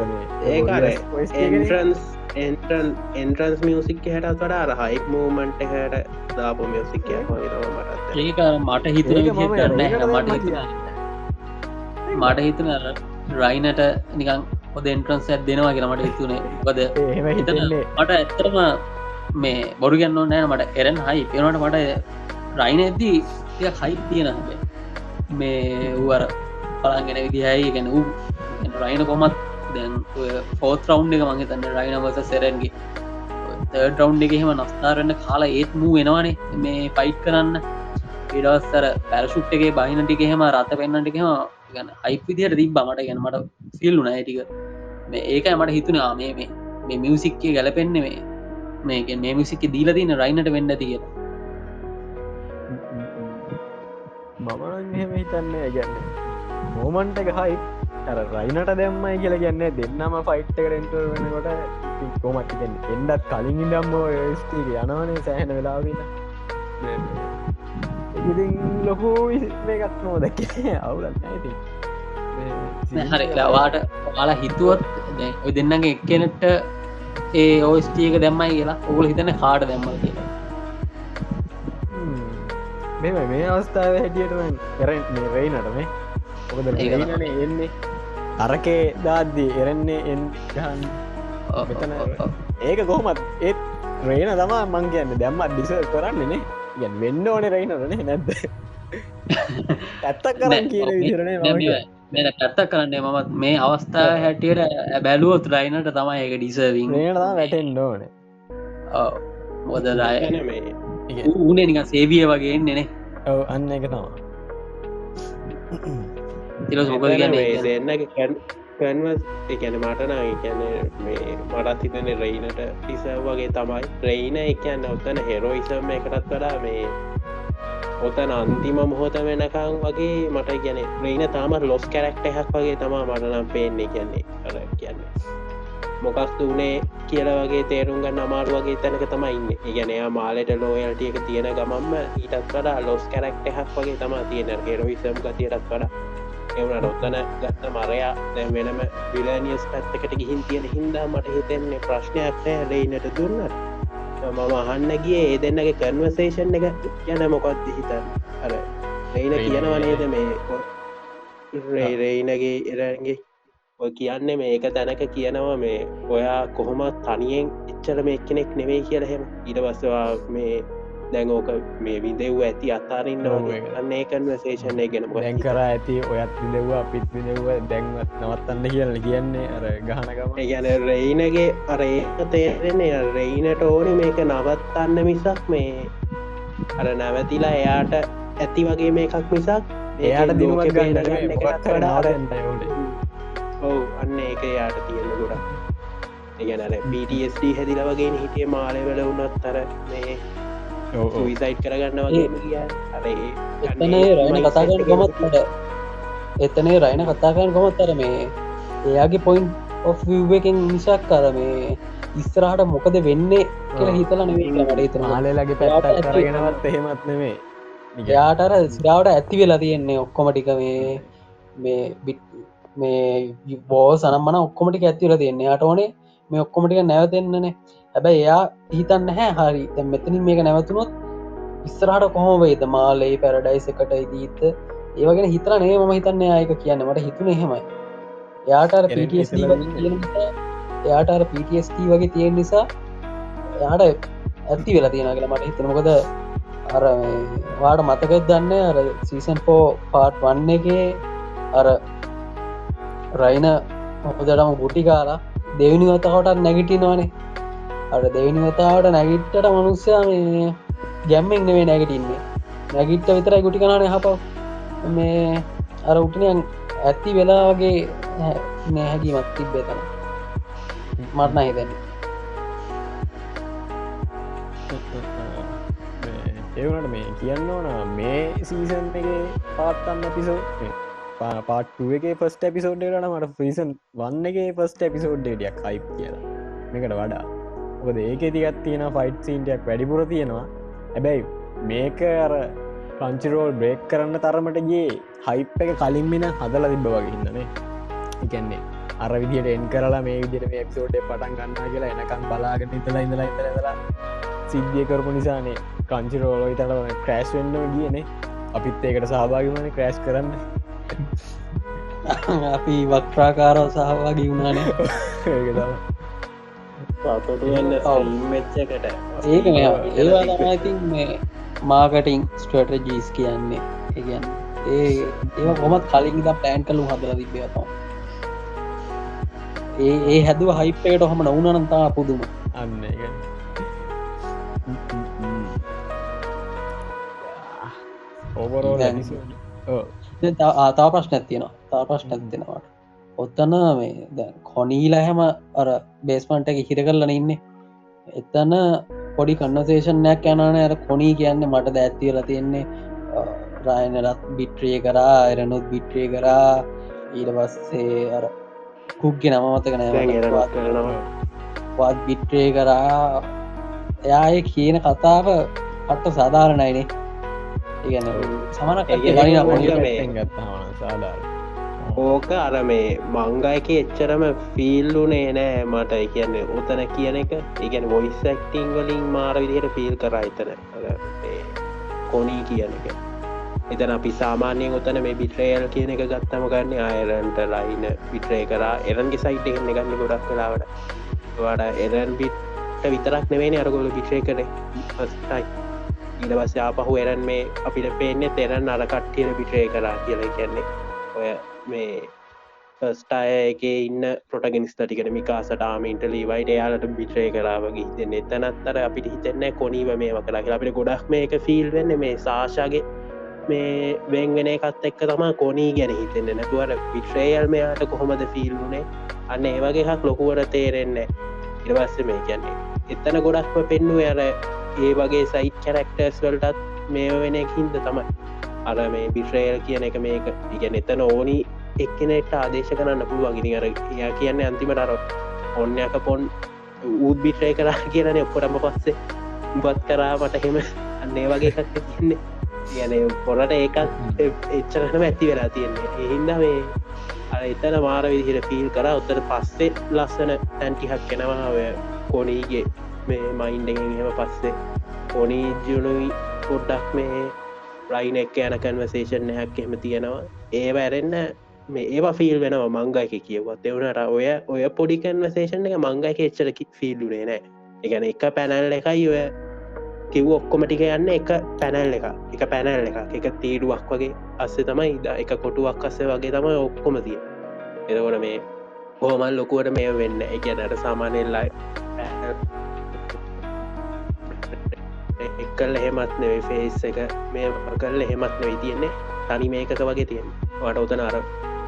එන්ට්‍රන්ස් මියසික් හට වඩා රහයික් මූමන්ට් එකට දාපු මියසික් මට ඒක මට හිත මට හිතන රයිනට නිකන් හොද එන්ට්‍රන්ස් ඇත් දෙනවා කියලා මට හිතුනේ ගොද මට ඇත්තරම මේ බොරු ගන්න නෑ මට එරන් හයි පෙනට මට රයින ඇද්දී ටික හයි තියෙන මේ වර පලාගෙන විදිහයි ගැන වූ රයින කොමත් දැන් ෆෝත් රවන්් එක මගේ තන්න රයිනවස සෙරන්ගේ තර්ඩ රවන්් එක එහෙම නස්ථාරන්න කාලා ඒත් මූ වෙනවානේ මේ ෆයිට් කරන්න ඉඩවස්සර පැරශුට් එකේ බහිනටික එහෙම රත පෙන්න්නට එහෙම ගන්න අයිප විදිහයට තිබ මට ගැන මට ෆිල්ලුන ඇටික මේ ඒකයි මට හිතුනා මේ මියසික්කේ ගැලපෙන්නේ මේ මියසික්ක දීල තින රයිනට වෙන්න තිය මම එහෙම හිතන්නේ ගැන්න මෝමන්ට එක හයි රයිනට දැම්මයි කියලා කියන්නේ දෙන්නම ෆයිට් කරෙන්ට වෙනකොට කොමට එන්නත් කලින් ඉදම්ම ස්ටීක යනවනේ සෑහෙන වෙලාවින ඉතින් ලොකු මේකත් නෝ දැක අවුලත් ඇති හරි වාට වාලා හිතුවත් ඔය දෙන්නගේ එක්කෙනට ඒ ඕස්ටියක දැම්මයි කියලා ඔගුල හිතන කාඩ දැම්මල් කියලා මේ අවස්ථාව හැටියටම කරෙන් මේ රයිනටම ඔකද ඒගන එන්නේ අරකේ දාද්දී එරන්නේ එන් ගහන් මෙතන ඒක කොහොමත් ඒත් රේන තමා මං කියන්න දැම්මත් ඩිස කරන්නේනේ ගැන් වෙන්න ඕනේ රයිනරනේ නැද්ද ඇත්තක් කරන්න කියන විදිරනේ මේ ඇත්තක් කරන්නේ මමත් මේ අවස්ථාව හැටියට බැලුවොත් රයිනට තමයි ඒක ඩිසවිං රේනතා වැටෙන්න්න ඕනේ මොද රය ඌනේ නික සේවිය වගේ එන්නේනේ ඔව අන්න එක තමා දෙන්නගේ කැන්වස් එකැන මටනා කියැන මේ මටත් හිතන රයිනට ටිස වගේ තමයි රයින එකන්න ඔත්තන හෙරෝයිසම් එකටත් වඩා මේ ඔතන අන්තිම මොහොත වෙනකං වගේ මට ගැන රයින තාමත් ලොස් කැරක්ට එකක් වගේ තමා මටනම් පේන්නේ කියන්නේ කර කියන්නේ මොකක්ද වනේ කියලා වගේ තේරුම් ගන්න අමාරු වගේ තැනක තමයින්න ඉගැනයා මාලට ලෝයල්ටිය එක තියෙන ගමම්ම ඊටත් වඩා ලොස් කැරක්ට එකක් වගේ තමා තියෙන හෙරෝයිසම් ගතියටත් වඩා එවනට ඔත්තන ගත්ත මරයා දැ වෙනම විලානියස් පැත්තකට ගිහින් තියෙන හින්දා මට හිතෙන්නේ ප්‍රශ්නයක් නෑ රයිනට දුන්නට මම අහන්න ගිය ඒ දෙන්නගේ කන්වසේෂන් එක යන මොකොත් හිතන්න අර රයින කියනවනේද මේ රයිනගේ එරගේ ඔය කියන්නේ මේක තැනක කියනවා මේ ඔයා කොහොමත් තනියෙන් එච්චර මේ කෙනෙක් නෙවෙයි කියලා හෙම ඊට පස්සවා මේ දැංගෝක මේ විදෙව් ඇති අතාරන්න අන්නේ කන්වසේෂන් ගැන දැන් කර ඇති ඔයත් විදෙව්ව අපිත් විදෙව්ව දැන්වත් නවත්තන්න කියල කියන්නේ අර ගහනකම ගැන රෙයිනගේ අරඒ තේරෙන්නේ රෙයිනට ඕනි මේක නවත්තන්න මිසක් මේ අර නැවතිලා එයාට ඇති වගේ මේ එකක් මිසක් එයාට දිනුවක් ගන්න ගන්න ඔවු අන්න ඒක එයාට තියෙන ගොඩක් ඒගැනර BTSD හැදිල වගේ හිටිය මාලවල වුණත් අර මේ විසයිට් කරගන්න වගේ රයින කතාගන්න ගොමත් එතනේ රයින කතාගන්න ගොමත් අර මේ එයාගේ පොයින්් ඔෆ්වකින් නිසක් කර මේ ඉස්තරහට මොකද වෙන්නේ කියලා හිතල නෙවේ මට තන මාලලගේ පැත් කරගෙනවත් එහෙමත් නෙමේ යාටර සිරාවට ඇති වෙලා තියෙන්නේ ඔක්කොමටික මේ බෝ සනම්මන ඔක්කොමටික ඇතිවල තියෙන්නේ යාට ඕනේ මේ ඔක්කොමටික නැවතෙන්න්නනේ හැබැයි එයා හිතන්න හැ හරි මෙතනින් මේක නැවතුනොත් ඉස්සරහට කොහොම වේද මාලේ පැරඩයිස එකට ඉදීත ඒවගෙන හිතර නේ ම හිතන්න ආයක කියන්න මට හිතුන එහෙමයි එයාට PTSD එයාට PTSD වගේ තියෙන නිසා එයාට ඇති වෙලා තියෙන කියලා මට හිතන මොකද අර වාට මතකත් දන්න අර සීසන් 4 පාට් 1 එකේ අර රයින හොදටම ගුටි කාලා දෙවිනි වතාවටත් නැගිටිනවානේ අර දෙවිනි වතාවට නැගිට්ටට මනුස්සයා මේ ගැම්මෙක් නෙවේ නැගිටින්නේ නැගිට්ට විතරයි ගුටි කනානේ හපව මේ අර උටනයන් ඇත්ති වෙලා වගේ නැහැකීමත් තිබ්බේ තන මටන හිතන්න ඒවනට මේ කියන්න ඕන මේ සීසන් එක පාත්තන්න පිසෝ පාටුව එක පස්ට පිසෝඩ්ඩට මට ්‍රීසන් වන්න එක පස්ට එපිසෝඩ්ඩටියක් කයිප් කියලා මේකට වඩා ඔකද ඒක තිගත් තියෙන ෆයිට් සීන්ටයක් වැඩිපුර තියෙනවා හැබැයි මේක අර පංචිරෝල් බ්‍රේක් කරන්න තරමටගේ හයිප් එක කලින් මෙන හදල තිබ්බ වගේ හින්නනේ එකන්නේ අර විදිට එන් කරලා මේ විදිට මේ එක්සෝඩ් පටන් ගන්න කියලා එනකම් බලාගෙන ඉතලා ඉඳලා ඉඳලා සිද්ධිය කරපු නිසානේ කංචිරෝලෝ ඉතට ක්‍රෑශ් වෙන්නම ගියනේ අපිත් ඒකට සහභාගිමන ක්‍රෑශ් කරන්න අපි වක්්‍රාකාරව සහවාගී වුණානේ මෙච්චකට ඒක ඒවා තමයිතින් මේ මාකටිං ස්ට්‍රටජීස් කියන්නේ ඒගැන් ඒ කොමත් කලින් ද ප්ලෑන් කලු හදල තිබේතවා ඒ හැදුව හයිප්පයට හම නවුනනන්තා පුදුම අන්න ඕවරෝ ආතා ප්‍රශ්න ඇතියෙනවා තා ප්‍රශ්න ඇතිෙනවාට ඔත්තන මේ දැ කොනීලා හැම අර බේස්මන්ට එක හිර කරලන ඉන්නේ එතන පොඩි කන්නසේෂන්යක් යනන අර කොනී කියන්න මට දැත්තිවල තියෙන්නේ රායනලත් බිට්‍රිය කරා එරනුත් බිට්‍රිය කරා ඊට පස්සේ අර කුක්ගෙ නමමතක නෑ වත් බිට්‍රේ කරා එයාය කියන කතාව පට්ට සාධාරණයිනේ ඉගැන සමනක් සාධාර ඕක අර මේ මංගයක එච්චරම ෆිල්ලුනේ නෑ මට කියන්නේ උතන කියන එක ඉගැන වොයිස් ඇක්ටිං වලින් මාර විදිහට ෆිල් කර එතන කොනී කියන එක එතන අපි සාමාන්‍යයෙන් උතන මේ බිට්‍රේල් කියන එක ගත්තම ගන්න අයරන්ට ලයින පිට්‍රේ කරා එරන්ගේ සයිට් එන්න ගන්න ගොඩක් කලාවට වාට එරන් බිට්ට විතරක් නෙවෙන අරගොල බිට්‍රේ කරේ පස්ටයි ඉඩවස්ස ආපහු එරන් මේ අපිට පේන්නේ තෙරන් අරකට්ටියන බිට්‍රේ කරා කියලා කියන්නේ ඔය මේ ස්ටායක ඉන්න පොටගෙනිස්ට ටිකට මිකාසට ආමීන්ට ලීවයිට එයාලට බිට්‍රේ කරාවගේ හිතන්න එතනත්තර අපිට හිතන්න කොනීව මේ කලා කියලා අපිට ගොඩක් මේක ෆිල් වෙන්න මේ සාශාගේ මේ වෙන් වෙන එකත් එක්ක තමා කොනී ගැන හිතෙන්න නැතුවට විිට්‍රේයල් මෙයාට කොහොමද ෆිල්ුනේ අන්න ඒවගේ හක් ලොකුවට තේරෙන්න ඉරවස්ස මේ කියන්නේ එතන ගොඩක්ම පෙන්නුව අර ඒ වගේ සයිට් කැරක්ටර්ස් වලටත් මේ වෙන හින්ද තමයි අර මේ බිට්‍රේල් කියන එක මේක ඉගැන එතන ඕනි එක්කනෙට ආදේශ කරන්න පුළුවන් ඉනි අර එයා කියන්න අන්තිමට අර ඔන්නයක පොන් ඌත් බිට්‍රේ කරා කියනන ඔක්කොටම පස්සේ උපත් කරාමට හෙම අන්නේ වගේ එකක් කියන්නේ කියන පොරට ඒකත් එච්චරනම ඇති වෙලා තියෙන්නේ එහින්ද මේ එතන මාර විදිහට ෆිල් කර උත්තර පස්සේ ලස්සන තැන්ටිහක් කෙනවා කොනීගේ මේ මයින්ඩගෙන් එහෙම පස්සේ කොනී ජුණුයි පොඩ්ඩක් මේ රයින එක් යන කන්වසේෂන් හැක් එහෙම තියෙනවා ඒව ඇරෙන්න්න මේ ඒවා ෆිල් වෙනවා මංගයක කියවත් එවුණට ඔය පොඩි කන්වසේෂන් එක මංගයක එච්චර ෆිල්ුනේ නෑ එකන එක පැනල් එකයි ඔය කිව් ඔක්කොමටික යන්න එක පැනල් එක පැනල් එක තීඩුවක් වගේ අස්සේ තමයි එක කොටුවක් අස්සේ වගේ තමයි ඔක්කොම තිය එදකොට මේ හෝමල් ලොකුවට මේ වෙන්න එක නට සාමානයෙන්ලයි එක්කල් එහෙමත් නෙවේ ෆේස් එක මේ කල් එහෙමත් නෙවෙයි තියෙන්නේ තනි මේකක වගේ තියෙන වට උතන අර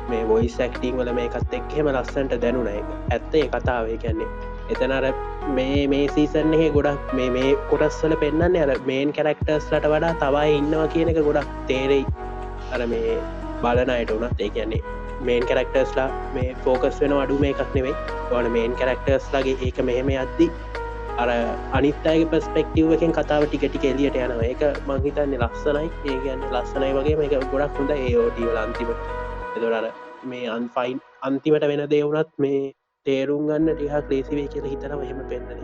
මේ වොයිස් ඇක්ටිං වල මේකත් එක්හෙම ලස්සන්ට දැනුන එක ඇත්තේ කතාවේ කියන්නේ එතනර මේ සීසන්නේ ගොඩක් මේ කොටස්වල පෙන්න්නන්නේ අර මේන් කැරක්ටර්ස් ලට වඩා තවයි ඉන්නවා කියන එක ගොඩක් තේරෙයි අර මේ බලනයට උනත් ඒ කියන්නේ මේන් කැරක්ටර්ස්ලා මේ ෆෝකස් වෙන අඩු මේ එකක් නෙවෙයි ඕන මේන් කැරක්ටර්ස් ලගේ ඒක මෙහෙම අද්දි අර අනිත්තයගේ පස්පෙක්ටව් එකෙන් කතාව ටිකටි එලියට යනවා ඒක මංහිතන්නේ ලස්සනයි ඒ කියන්න ලස්සනයි වගේ මේක ගොඩක් හොඳ ඒෝටීවල අන්තිම එදොරර මේ අන්ෆයින් අන්තිමට වෙන දේවුනත් මේ තේරුම් ගන්න ටිහා ක්‍රේසිවේ කියල හිතනව එහෙම පෙන්න්නන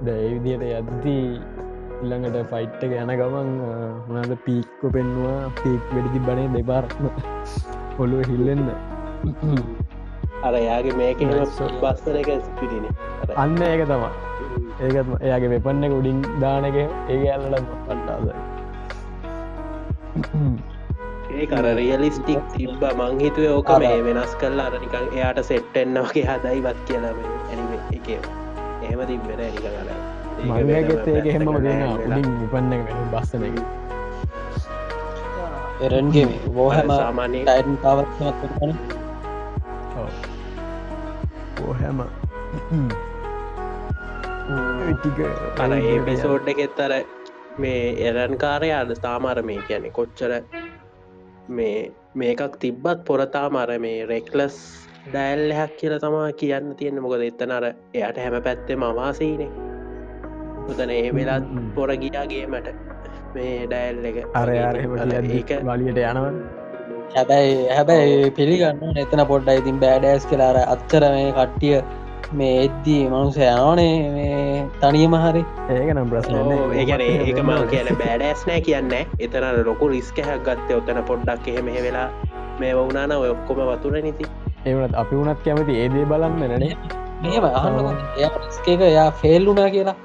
දැවිදියට යද්දී ඉල්ළඟට ෆයිට්ට යන ගමන් මනද පීක්කො පෙන්වා පීක් වැඩිදි බනේ දෙපාරක්ම ඔොලුව හිල්ලෙන්න අර යාගේ මේක බස්සන එක පිටින අන්න ඒක තමා ඒකත්ම එයාගේ වෙපන්න එක උඩින් දානක ඒ ඇල්ලට පට්ටාදයි ඒ අර රියලිස්ටික් තිබ්බ මංහිතුව ඕක මේ වෙනස් කරලා අරනිකන් එයාට සෙට්ටෙන්න්න වගේ හදයිවත් කියලාම ඇනිම එක එහෙම තිබෙන නික කල මගේගෙත් ඒක හෙම දෙන්න උඩින් විපන්න එක බස්සන එක එරන්ගේ වෝහම සාමාන්‍ය ටයින් පවත්මත් කරන ඕහැම අන ඒ පිසෝඩ් එකෙත් අර මේ එරන්කාරයාද තාමර මේ කියන්නේ කොච්චර මේකක් තිබ්බත් පොරතා මර මේ රෙක්ලස් ඩැල්ලයක් කියල තමා කියන්න තියෙන මොකද එත්තනර එයට හැම පැත්තේ මවාසීනේ උතන ඒ වෙලාත් පොර ගියාගේමට මේ ඩැල් එක අර ඒක වලියට යනව හැබැයි පිළිගන්න එතන පොඩ්ඩ ඉතින් බෑඩෑස් කියලාර අච්චර මේ කට්ටිය මේ එද්දී මනුසය යනනේ මේ තනියම හරි ඒක නම් ප්‍රශ්න ඒකන ඒක මව කියන බෑඩෑස් නෑ කියන්න එතන ලොකු රිස්කහැක් ගත්තය ඔත්තන පොඩ්ඩක් එහෙම වෙලා මේ වුණන ඔය ඔක්කොම වතුර නති ඒවනත් අපි වුණත් කැමති ඒදේ බලන්න නනේ මෙම අහන්න රිස්කක යා ෆෙල්ලුනා කියලා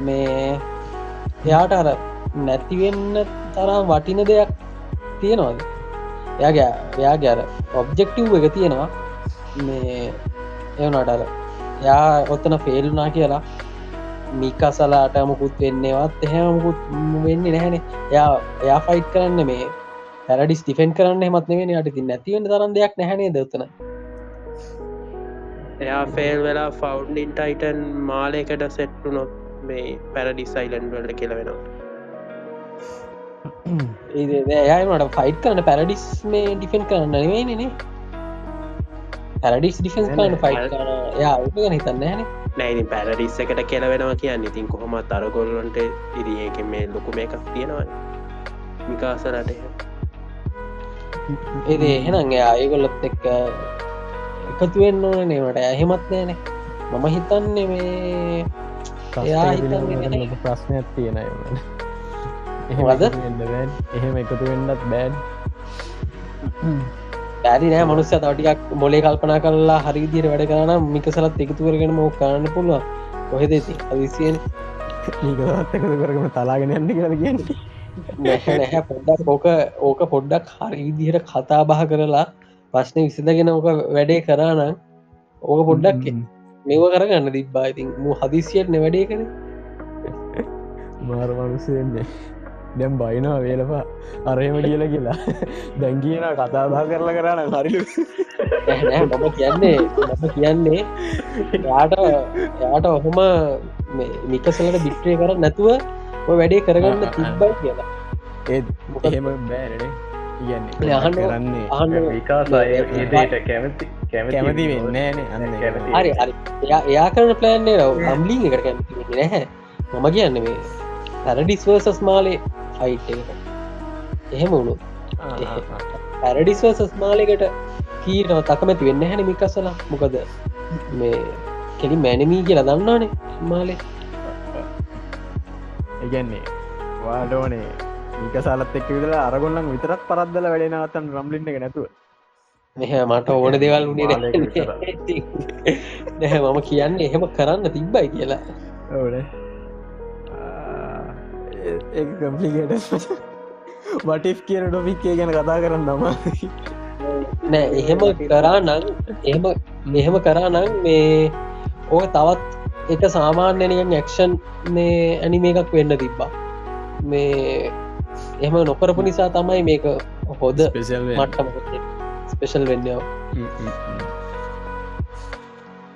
මේ එයාට අර නැතිවෙන්න තරම් වටින දෙයක් තියෙනවාද එයාගේ අර ඔබ්ජෙක්ටව් එක තියෙනවා මේ එවනට අර යා ඔත්තන ෆෙල්ුනා කියලා මිකසලාට මුකුත් වෙන්නේවත් එහෙම මුකුත් වෙන්නේ නැහැනේ එයා ෆයිට් කරන්න මේ පැරඩිස් ටිෆෙන්් කරන්න හෙමත් නෙවෙන යට ති නැතිවෙන තරන් දෙයක් නැහැනේ දවතන එයා ෆෙල් වෙලා ෆවන්්ඩින් ටයිටන් මාලයකට සෙට්ටුනොත් මේ පැරඩිස් සයිලන්් වලට කෙලවෙනවා ඒමට ෆයිට් කරන්න පැරඩිස් මේ ඩිෆෙන්් කරන්න නෙවෙයිනේ පැරඩිස් ඩිෆෙන්ස් කරන්න ෆයිට් කරන යා උපගන හිතන්න න නැයි පැරඩිස් එකට කෙලවෙනවා කියන්න ඉතින් කොහොමත් අරගොල්ලොන්ට ඉරිඒක මේ ලොකු මේකක් තියෙනවා මිකාසරට ඒ එහෙනම් අයගොල්ලොත් එක්ක එකතුවෙන්න ඕන නේමට ඇහෙමත් නෑනේ මම හිතන්නේ මේ එයා හිතන්නේ ප්‍රශ්නයක් තියෙන වද එහෙම එකතු වෙන්නත් බෑඩ් බැරි නෑ මනුස්ස තවටිකක් මොලේ කල්පනා කරලා හරිදිර වැඩ කරන මිකසලත් එකතුවරගෙන මෝ කරන්න පුළුව කොහෙදති අවිසියෙන් ඒකත් එකතු කරගම තලාගෙන යන්න කියලා කියන්න නැහැ පොඩ්ඩක් ඕක පොඩ්ඩක් හරිදිහට කතා බහ කරලා ප්‍රශ්නය විසිදගෙන ඕක වැඩේ කරානම් ඕක පොඩ්ඩක් මෙව කරගන්න තිබ්බා ඉතින් මු හදිසියට වැඩේ කර මාර මනුසයෙන්නේ දැම් බයිනවා වේලපා අරහෙම කියල කියලා දැන් කියන කතාබා කරලා කරන්න හරිලු මම කියන්නේ යාට ඔහොම මිකසලට බිට්‍රේ කර නැතුව වැඩේ කරගන්න තිබ්බයි කියලා ඒත් එහෙම බෑරනේ කියන්නේ කරන්නේ කැමති වෙන්න හරි එයා කරන ප්ලෑන්නේ අම්ලිං එකට කැමති නැහැ මම කියන්න මේ පැරඩිස්වර්සස් මාලේ ෆයිට් එකට එහෙම වුණු පැරඩිස්වර්සස් මාලෙකට කීරව තකමැති වෙන්න හැන මිකසල මොකද මේ කෙලි මැනමී කියලා දන්නානේ මාලේ ඒගැන්නේ වාඩෝනේ මික සලත් එක් විදලා අරගොල්ලන් විතරත් පරද්දල වැඩෙනවතන් රම්ලින්න එක නැතුව මෙහ මට ඕන දෙවල් උනේ නැහැ මම කියන්න එහෙම කරන්න තිබ්බයි කියලා ඕන ඒ කම්පලිකට වටිෆ් කියන ටොපික්කේ ගැන කතා කරන්න නම නෑ එහෙම කරා නං එහෙම කරා නං මේ ඕක තවත් එක සාමාන්‍යනියෙන් ඇක්ෂන් මේ ඇනිම එකක් වෙන්න තිබ්බා මේ එහම නොකරපු නිසා තමයි මේක හොද ස්පෙෂල් මට්ට ස්පෙෂල් වෙන්නවා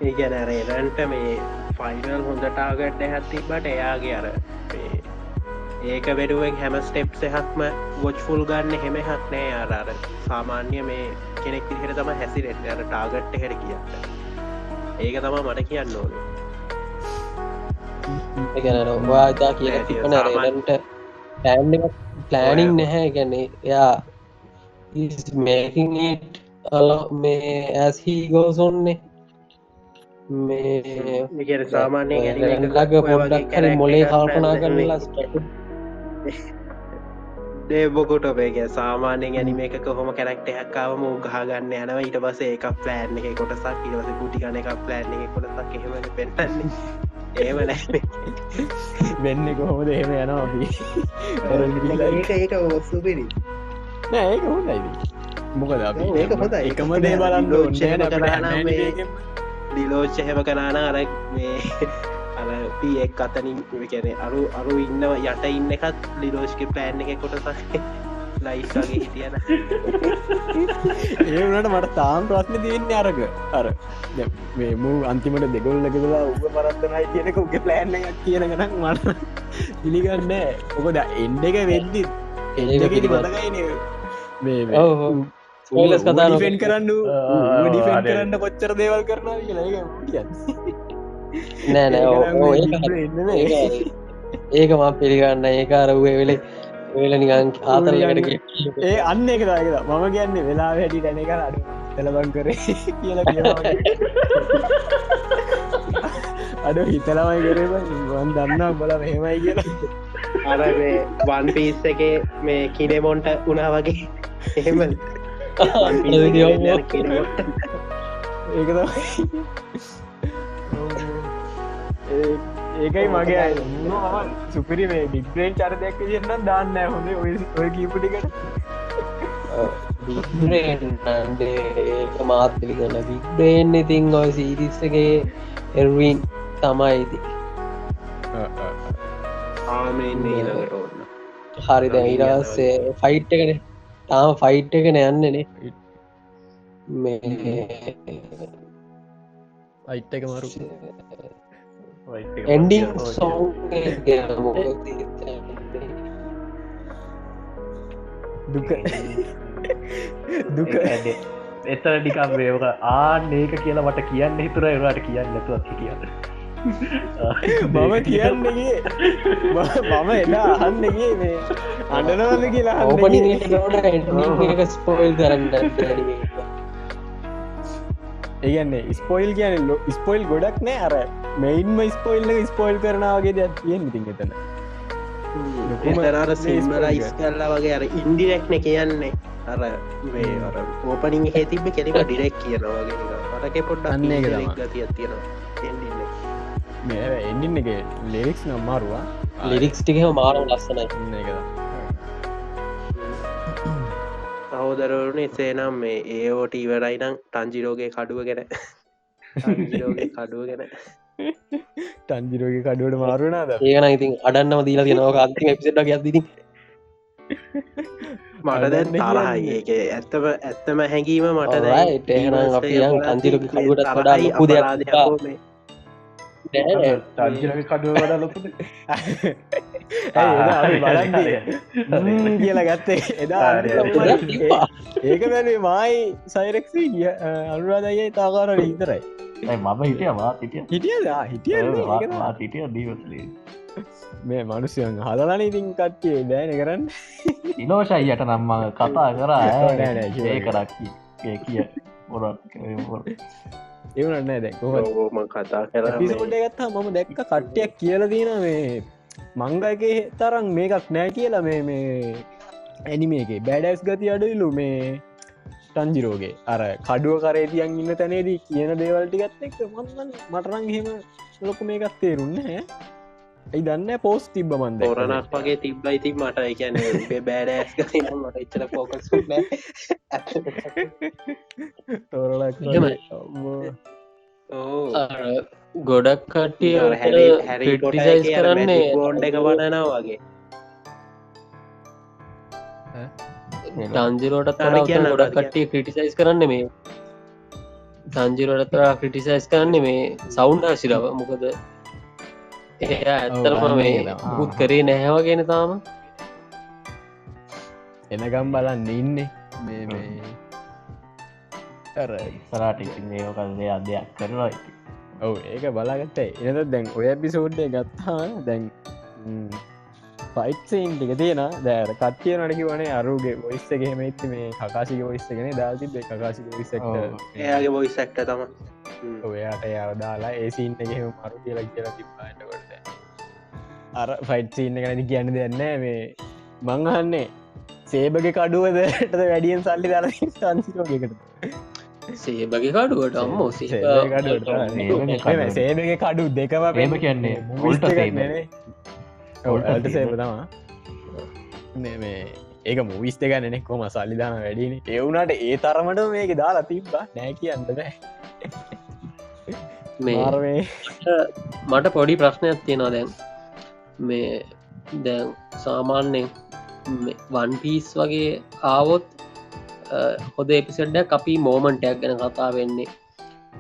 ඒ ගැන රේරන්ට මේ ෆයිනල් හොඳටාගට හැත්තිබට එයාගේ අර ඒක වැඩුවෙන් හැම ස්ටෙප්ස එකක්ම වොච් ෆුල් ගන්න හෙම හක් නෑ අරර සාමාන්‍ය මේ කෙනෙක් දිහට තම හැසිරෙන් අර ටාගට්ට හැර කියන්න ඒක තම මට කියන්න ඕනේ ගැන වාදා කිය තිපන රේලන්ට ප්ලෑනිින් නැහැ ගැනේ එයා මේකින් මේ ඇස්හි ගෝසොන්නේ මේ සාමාන්‍ය ලග පොඩ්ඩක් කර මොලේ කල්පනා කරලා ස්ටට දේබොකොට බේගේ සාමාන්‍ය ගැනීම එක කොහොම කැරක්ට හැක්කාවම ගහගන්න යනව ඊට පස එක ප්ලෑන් එක කොටසක් ඉවස කුටිගන එක ප්ලෑන් එක කොටසක් එහෙම පෙන්න්නේ ඒම නැ වෙන්න කොහොමද එහෙම යනවා ඒක ඔස්සුපිරි නෑ ඒක හොඳයිද මොකද ඒක හොඳ එකම දේ බලන්න ඩිලෝච්ච හෙම කනාන අර මේ එක් අතනින් කැන අරු ඉන්න යට ඉන්න එකත් ලිලෝෂ්ක ප්ලෑන් එක කොටසක් ලයිස්ගේ හිටියන ඒ වනට මට තාම් ප්‍රශ්න තියන්නේ අරග අර මේ මූ අන්තිමට දෙගොල්ලකලා උග පරත්තනයි කියනක උගේ ප්ලෑන් එකක් කියන ගනක් මට පිළිගන්න ඔකොද එන්ඩ එක වෙද්දි එ මතකයින ස්පොයිලර්ස් කතා ඩිෆෙන්ඩ් කරන්න ඩිෆෙන්ඩ් කරන්න කොච්චර දේවල් කරනවා කියලා නෑ ඒක මා පිළිගන්න ඒකාරවේ වෙලේ වෙල නිගන් ආතරලට ඒ අන්න එක දායකද මම කියන්නේ වෙලා වැඩි ටැන එක අඩු තැලබන් කරේ කියලා අඩ හිතලමයි කරේ වන් දන්න බල මෙහෙමයි කියලා අර වන් පිස් එක මේ කිනෙමොන්ට උනා වගේ එහෙම ඒක ඒකයි මගේ සුපිරි මේ ඩික්්‍රේන් චරිතයක් කියන්නම් දාන්න හොඳ ඔය කීපටිකට ඒක මාත් පිළිගන්න බික්්‍රේන් ඉතින් ඔය සීරිස්සගේ එර්වන් තමයිති හරි දැ ඉරස්සේ ෆයිට් එකන තාම ෆයිට් එකන යන්නනේ මේ අයිට් එක මරු එන්ඩිං සෝන් දුක දුක එතර ටිකක් වේක ආනඒක කියලා මට කියන්න හිතුර එවාට කියන්න නැතුවත් කියන්න මම කියන්නගේ මම එදා අහන්නගේ මේ අඩනවල කියලා ඕපනි ස්පෝයිල් කරන්න ඒගන්නේ ස්පොයිල් කියන ස්පොයිල් ගොඩක් නෑ අර මෙයින්ම ස්පොයිල්ල ස්පොයිල් කරනාවගේ දෙයක් තියෙන් ඉතින් එතන ර සිම්මලයිස් කරලා වගේ අර ඉන්ඩිරෙක්න කියන්නේ අර ඕපනින් හේතිබ කෙනෙක ඩිරෙක් කියනවාගේ අරක පොඩ්ඩ අන්නේ ගතිය තියෙනවා මේ එන්ඩින්න එක ලෙරික්ස් නම්මාරුවා ලිරික්ස් ටික මාරම ලස්සනයි එක සහෝදරවරුණ එසේනම් මේ ඒෝට ඉවරයි නම් ටංජිරෝගේ කඩුව ගැන කඩුව ගැන ටන්ජිරෝගේ කඩුවට මාරුණාද ඒකන ඉතින් අඩන්නම දීලා තියෙනවා අන්තිම එපිසට්ක් ඇතිති මට දැන් තරහයි ඒක ඇත්තම හැඟීම මට එහෙනම් අපියන් ටන්ජිරෝග කඩුවට වඩා ලොකු දෙයක් ටන්ජිරගේ කඩුව වඩා ලොකුද කියලා ගත්තේ එදා ඒක බැලේ මයි සයිරක්සී කිය අනුරාදයයි තාකාර ඉතරයි මම හිටිය වා හිටිය හිටිය හිටිය දීවස්ලේ මේ මනුස්යන් හදලන ඉතින් කට්ටිය බෑන කරන්න ඉලෝෂයියට නම්ම කතා කරා ඒ කරක්කි කිය මොරත් ඒවනන්න දැක්ම කතා කර පිසුට ගත්තා මම දැක්ක කට්ටයක් කියල දීන මේ මංගගේ තරම් මේකක් නෑ කියලා මේ ඇනිමේගේ බෑඩැස් ගති අඩයිලු මේ ටන්ජිරෝගේ අර කඩුව කරේතියන් ඉන්න තැනේදී කියන දේවල්ටිගත් එක් මටරං හෙම ලොක මේකත් තේරුන්න හැ ඇයි දන්න පෝස් තිබ්බ මන්ද ොරනක් වගේ තිබ්බයි ති මට එකන බෑඩෑස් මට එච්චර පෝකස් තෝරලක් ගොඩක් කට්ටිය හැරි පොට ක්‍රිටිසයිස් කරන්නේ බෝන්්ඩ එක වඩනවා වගේ තන්ජිරෝටත් අර කියන්න ගොඩක් අර කට්ටිය ක්‍රිටිසයිස් කරන්න මේ තන්ජිරෝටත් ක්‍රිටිසයිස් කරන්නේ මේ සෞන්් ආශිරව මොකද එය ඇත්තරම මේ මුකුත් කරේ නැහැවගෙන තාම එනගම් බලන්න ඉන්නේ මේ සරාට ඒකල්දේ අදයක් කරනවා ඔව ඒක බලාගත්තයි එනත දැන් ඔය පිසෝඩ්ඩ ගත්තා දැන් ෆයිට්සයින් ටික තියෙන දැර කට්ටිය නටකි වනේ අරුගේ ඔයිස්සගේම ඉත්ති මේ කකාශික ඔයිස්සගෙන දාතිබ කකාශික විසක්ට එයාගේ බොයිසක්ට තම ඔයාට යාව දාලා ඒසින්න එහෙම මරු කියලා කියලා තිබ්බාටකොට අර ෆයිට්සින්න කනති කියන්න දෙන්න මේ මංහන්නේ සේබගේ කඩුවදට වැඩියෙන් සල්ලි දර සංසිරෝගකට සේබගේ කඩුවට අම්මෝ සේබගේ කඩු දෙකම පේම කියන්නේ මුල්ට සේබ තමා මේ ඒක මුවිස්ත ගන්නනෙ කොම සල්ලිධන වැඩින එවුනට ඒ තරමට මේක දාලා තිබ්බා නෑ කියන්න බෑ මේ මට පොඩි ප්‍රශ්නයක් තියෙනවා දැන් මේ දැන් සාමාන්‍යෙන් වන් පිස් වගේ ආවොත් හොද එපිසඩ්ඩක් අපි මෝමන්ටයක් ගැන කතා වෙන්නේ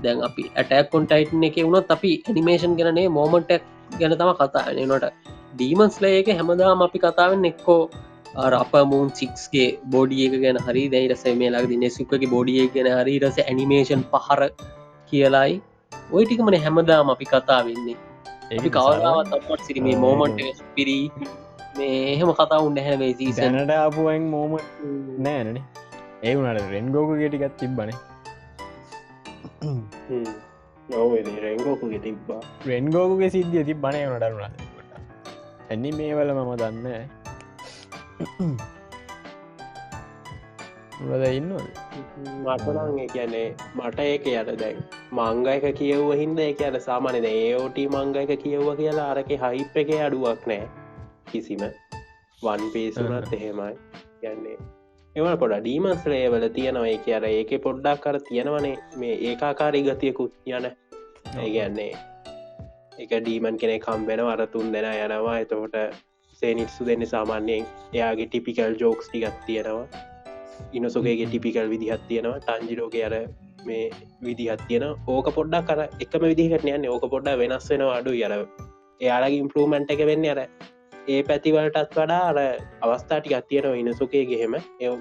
දැන් අපි ඇටක් කොන්ටයිටන එක වුණත් අපි ඇනිමේෂන් ගැනේ මෝමන්ටක් ගැන තම කතා නට ඩීමන්ස්ලය එක හැමදාම අපි කතාවෙන් එක්කෝ අප මූන් සික්ගේ බෝඩිය එක ගැන හරි දැයිරස මේ ලක් දින සුකගේ බෝඩිය ගැන හරි රස ඇනිමේෂන් පහර කියලායි ඔය ටිකමන හැමදාම අපි කතා වෙන්නේ ඒ කවදාවත් අපට සිරිමේ මෝමන්ට පිරී මේ එහෙම කතාවුන් නැහැවේ සීසනට අපුුවන් මෝම නෑනනේ ඒ වුණට රෙන්ගෝක ගෙටිකත් තිබ්බන රෙන්ගෝකුගේ තිබ්බා රෙන්ගෝකුගේ සිද්ධිය ති බනය නටරුණ ඇනි මේවල මම දන්න රද ඉන්න මටනගේ කියන්නේ මට ඒක යට දැන් මංගයක කියව්ව හින්ද එක අට සාමානද ඒෝට මංගයක කියව්ව කියලා අරක හයිප් එක අඩුවක් නෑ කිසිම වන් පේසුනත් එහෙමයි කියන්නේ එවන පොඩ ඩීමස්ලේවල තියෙනවා ඒ අර ඒක පොඩ්ඩක් කර තියෙනවනේ මේ ඒකාකාරී ගතියකුත් යන ඒගැන්නේ එක ඩීමන් කෙනෙ කම්බෙන අරතුන් දෙෙන යනවා එතකොට සේනිත්සු දෙන්න සාමාන්‍යයෙන් එයාගේ ටිපිකල් ජෝක්ස් ටිකත් තියෙනවා ඉනසුගේ ටිපිකල් විදිහත් තියෙනවා ටන්ජිරෝක අර මේ විදිහත් තියෙන ඕක පොඩ්ඩක් කර එකම විදිහට යන්නේ ඕක පොඩ්ඩ වෙනස් වෙන අඩු යර එයාලගේ ඉම්පරූමන්ට් එක වෙන්න අර ඒ පැතිවලටත් වඩා අර අවස්ථාටිකත් තියෙනවා ඉනසුකේ ගෙහෙම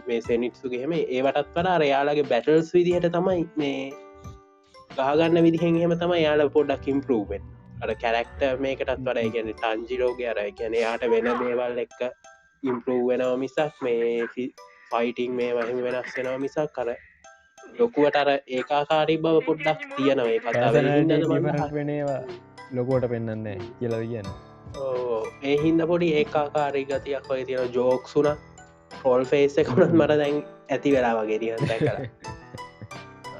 මේ සෙනිට්සු ගෙහෙම ඒවටත් වඩා යාලගේ බැටල්ස් විදිහට තමයි මේ ගහගන්න විදිහෙන් හෙම තමයි යාල පොඩ්ඩක් ඉම්පරූවෙන් අර කැරක්ට මේකටත් වඩ ගැන ටන්ජිරෝග අර ගැන යාට වෙන දේවල් එක්ක ඉම්පරූ වෙනව මිසක් මේ ෆයිටිං මේ වහිම වෙනස් වෙනව මිසක් කර ලොකුවට අර ඒකාකාරී බව පොඩ්ඩක් තියෙනව ඒ කතා වෙනවා ලොකෝට පෙන්න්නන්නේ කියලව කියන්න ඒ හින්ද පොඩි ඒකාකාරී ගතියක් ඔය තියෙන ජෝක්සුන ටෝල් ෆේස් එකකුණත් මට දැන් ඇති වෙලා වගේ තියන්ත කර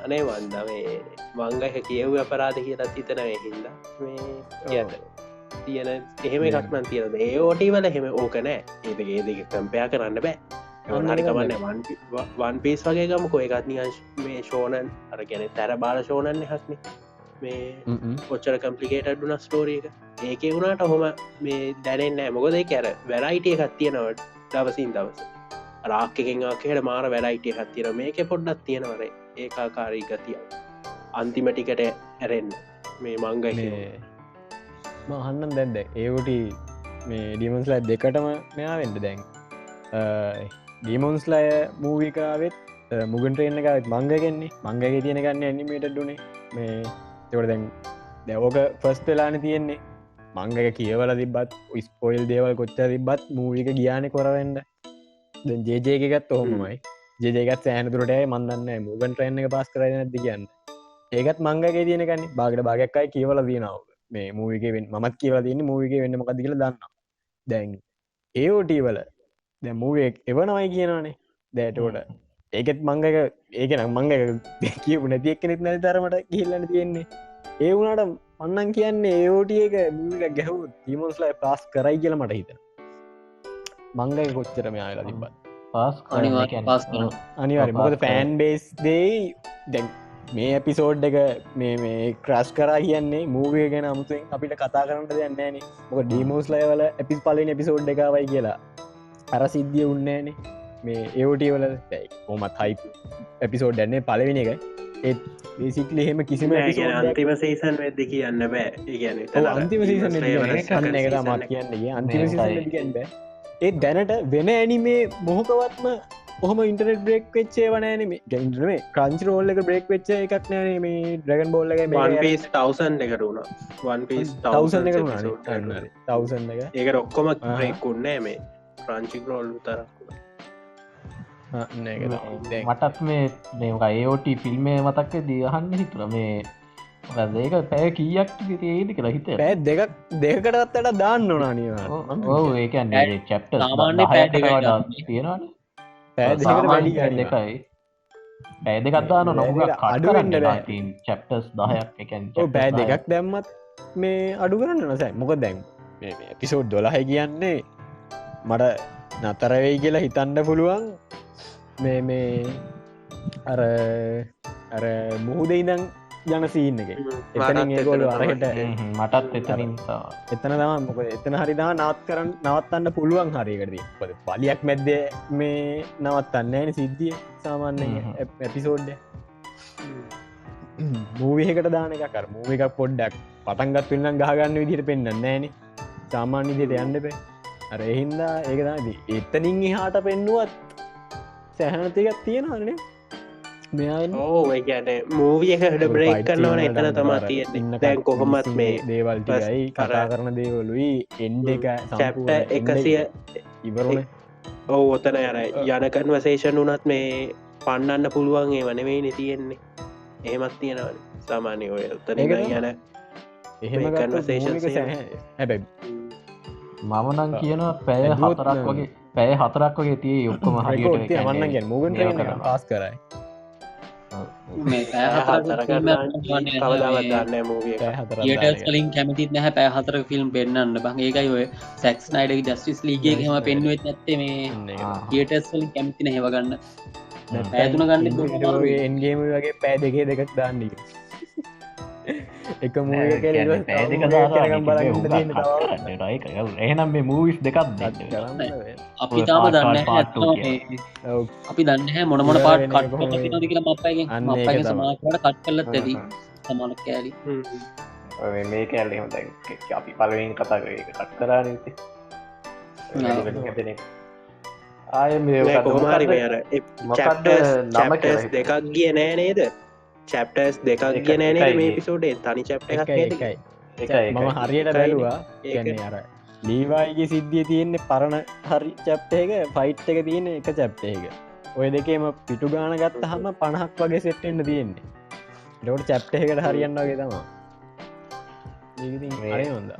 අනේ වන්ද මේ මංගහ කියව් අපරාධ කියලා තිතන හින්ද මේ තියෙන එහෙම එකක්මන් තියෙනද ඒ ඕටීවල හෙම ඕක නෑ ඒක ඒ දෙක කම්පයා කරන්න බෑ හරිකමන්න වන් පිස් වගේ ගම කොයකත් නිියං මේ ශෝනන් අර ගැන තැර බාල ශෝනන්න හක්න මේ පොච්චර කම්පලිකේට ඩුන ස්ටෝරිය එක ඒක වුණට හොම මේ දැනෙන්නෑ මොකද කැර වැරයිටිය එකත් තියෙනවට දවසින් දවස රාක්කෙන් ආකයට මාර වැරයිටිය හත්තිර මේක පොඩ්ඩක් තියෙනවර ඒකාකාරී ගතිය අන්තිමටිකට ඇරෙන්න්න මේ මංග මහන්නම් දැන්ද ඒවට මේ ඩිමන්ස්ලයි දෙකටම මෙයාවෙන්ට දැන් ඩීමොන්ස්ලය මූවී කරාවත් මුගන් ට්‍රේන්න එකත් මංගගෙන්නේ මංගගේ තියෙන ගන්න ඇනිමේට ඩුනේ මේ තවට දැන් දැවෝක ෆස් වෙලාන තියෙන්නේ මංගක කියවල තිබත් ස්පොයිල් දේවල් කොච්ච තිබත් මූවික ගියාන කොරවෙන්න දැන් ජේජයකත් ඔහොමයි ජේජයකත් සෑනතුරට මන්දන්න මුගන් ට්‍රේන් එක පස් කරන ඇති කියන්න ඒකත් මංගගේ තියෙනකන්න බාගට භාගක්කයි කියවල දීනාව මේ මූවිකෙන් මත් කියවල තියන්නේ මූවික වෙන්න මොකද කියල දන්න දැන් ඒෝටීවල දැ මූුවෙක් එවනවයි කියනවානේ දැටෝට ඒකෙත් මංගක ඒකන මංගක කියපු නැතියක් කෙනෙක් නැති තරමට කියල්ලන්න තියෙන්නේ ඒ වුණට පන්නන් කියන්නේ ඒෝටියක මූක ගැහු තිීමොස්ලයි පාස් කරයි කියල මට හිත මංගක කොච්චරම යාලා තිබත් පාස් අනිවාර මොකද ෆෑන් බේස් දෙයි දැන් මේ එපිසෝඩ් එක මේ ක්‍රස් කරා කියන්නේ මූවිය ගැන අමුතුවෙන් අපිට කතා කරන්න දෙන්නේන මොක ඩීමෝස් ලයවල එපිස් පලින් එපිසෝඩ් එකවයි කියලා අර සිද්ධිය උන්නේන මේ ඒෝටවල කොමත් හයි එපිසෝඩ් ඇන්නේ පලවෙනි එක ඒත් බේසිකලි එහෙම කිසිම අන්තිම සීසන් වෙද්දි කියන්න බෑ ඉගැන අන්තිම සීසන් කන්න එක මත් කියන්නේ අන්තිම සීසන් බෑ ඒ දැනට වෙන ඇනිමේ මොහොකවත්ම ඔහම ඉන්ටරට බ්‍රේක් වෙච්චේ වනෑන ගැන්ටේ ක්‍රංචි රෝල්ල එක බ්‍රේක් වෙච්ච එකක් නෑ මේ ඩ්‍රගන් බෝල්ල එක පිස් තවසන් එකට වුණ පිස් තවසන් එක තවසන් එක ඒක ඔක්කොම බ්‍රේක්කුන්නෑ මේ ප්‍රංචි රෝල් තරක් මටත් මේ ඒෝට ෆිල්ම්මේ මතක්ක දියහන්න හිතුර මේ ඒක පැය කීයක් ඒදි කියලා හිත පැ දෙකකටත්තට දාන්න ඕනානිවා ඕ ඒක චැප්ට සාමාන්‍ය පැය දෙකට තියෙනවාන පැ දෙකයි පැය දෙකත්දාන නොක අඩුවෙන්ට චැප්ටස් 10ක් එකැන් පැය දෙකක් දැම්මත් මේ අඩු කරන්න නොසයි මොක දැන් එපිසෝඩ් 12 කියන්නේ මට නතරවෙයි කියලා හිතන්න පුළුවන් මේ අර මුහුද ඉදන් යන සීන්න එක එතන ඒගොල අරහට මටත් එතනින් එතන තම මොක එතන හරිදා නවත් කරන්න නවත්තන්න පුළුවන් හරිකරදී පද පලියක් මැද්ද මේ නවත්තන්න සිද්ධිය සාමාන්‍ය ඇපිසෝඩ්ඩ මූවහකට දාන එක කර මූව එකක් පොඩ්ඩක් පටන්ගත් වෙන්න ගහගන්න විදිට පෙන්න්න නෑන සාමාන්‍ය දිට යන්නපේ අර එහින්දා ඒකදාදී එතනින් හාට පෙන්නුවත් සැහනතිකත් තියෙනවන්නේ මෙයා ඕ ගැන මූවියකට බ්‍රේක් කරනවන එතන තමා තියෙන්න දැන් කොහොමත් මේ දේවල්ටියි කතා කරන දේවලුයි එන්ඩ එක චැප්ට 100 ඉවරන ඔව ඔතන යර යනකන් වසේෂන් වනත් මේ පන්නන්න පුළුවන් ඒ වනවෙයි නෙ තියෙන්නේ එහෙමත් තියෙනවන සාමානය ඔය උත්තන යන එහෙම කන්වසේෂන් හැබැ මමනං කියන පැය 4ක් වගේ පැය 4ක් වගේ තිය ඔක්කොම හරියට වන්න ගැන් මුගන් පාස් කරයි ලින් කැමතිත් නැහ පැ 4 ෆිල්ම් පෙන්න්න බං ඒකයි ඔය සැක්ස් නයිඩ ජස්ටිස් ලීගේ හෙම පෙන්ුවත් ඇත්තේ මේ ගේටස් වලින් කැමති නැහවගන්න පැතුන ගන්න එන්ගේම වගේ පෑ දෙකේ දෙකක් දාන්නේ එක එහනම් මේ මූවිස් දෙකක් අපි තාම දන්න අපි දන්න මොනමොන පාට කට් කියලා මප්පයගෙන් මප්පගේ සමාකට කට් කල්ලත් ඇදී සමාන කෑලි මේ කෑල්ලෙම අපි පලවෙන් කතා කර කට් කරා නති ආය මේ කොහමරි මේර චැප්ටස් දෙකක් ගිය නෑ නේද චැප්ටස් දෙකක් ගෙන නේ මේ පිසෝඩේ තනි චප් මම හරියට බැලවා කියන්නේ අර ලීවායිගේ සිද්ධිය තියෙන්නේ පරණ හරි චප්ටේක ෆයිට් එක තියෙන එක චැප්ටේක ඔය දෙකේම පිටු ගාන ගත්ත හම 50ක් වගේ සෙට්ටෙන්න්න තියෙන්නේ ලෝට චැප්ටේකට හරියන්න වගේ තමා හොඳ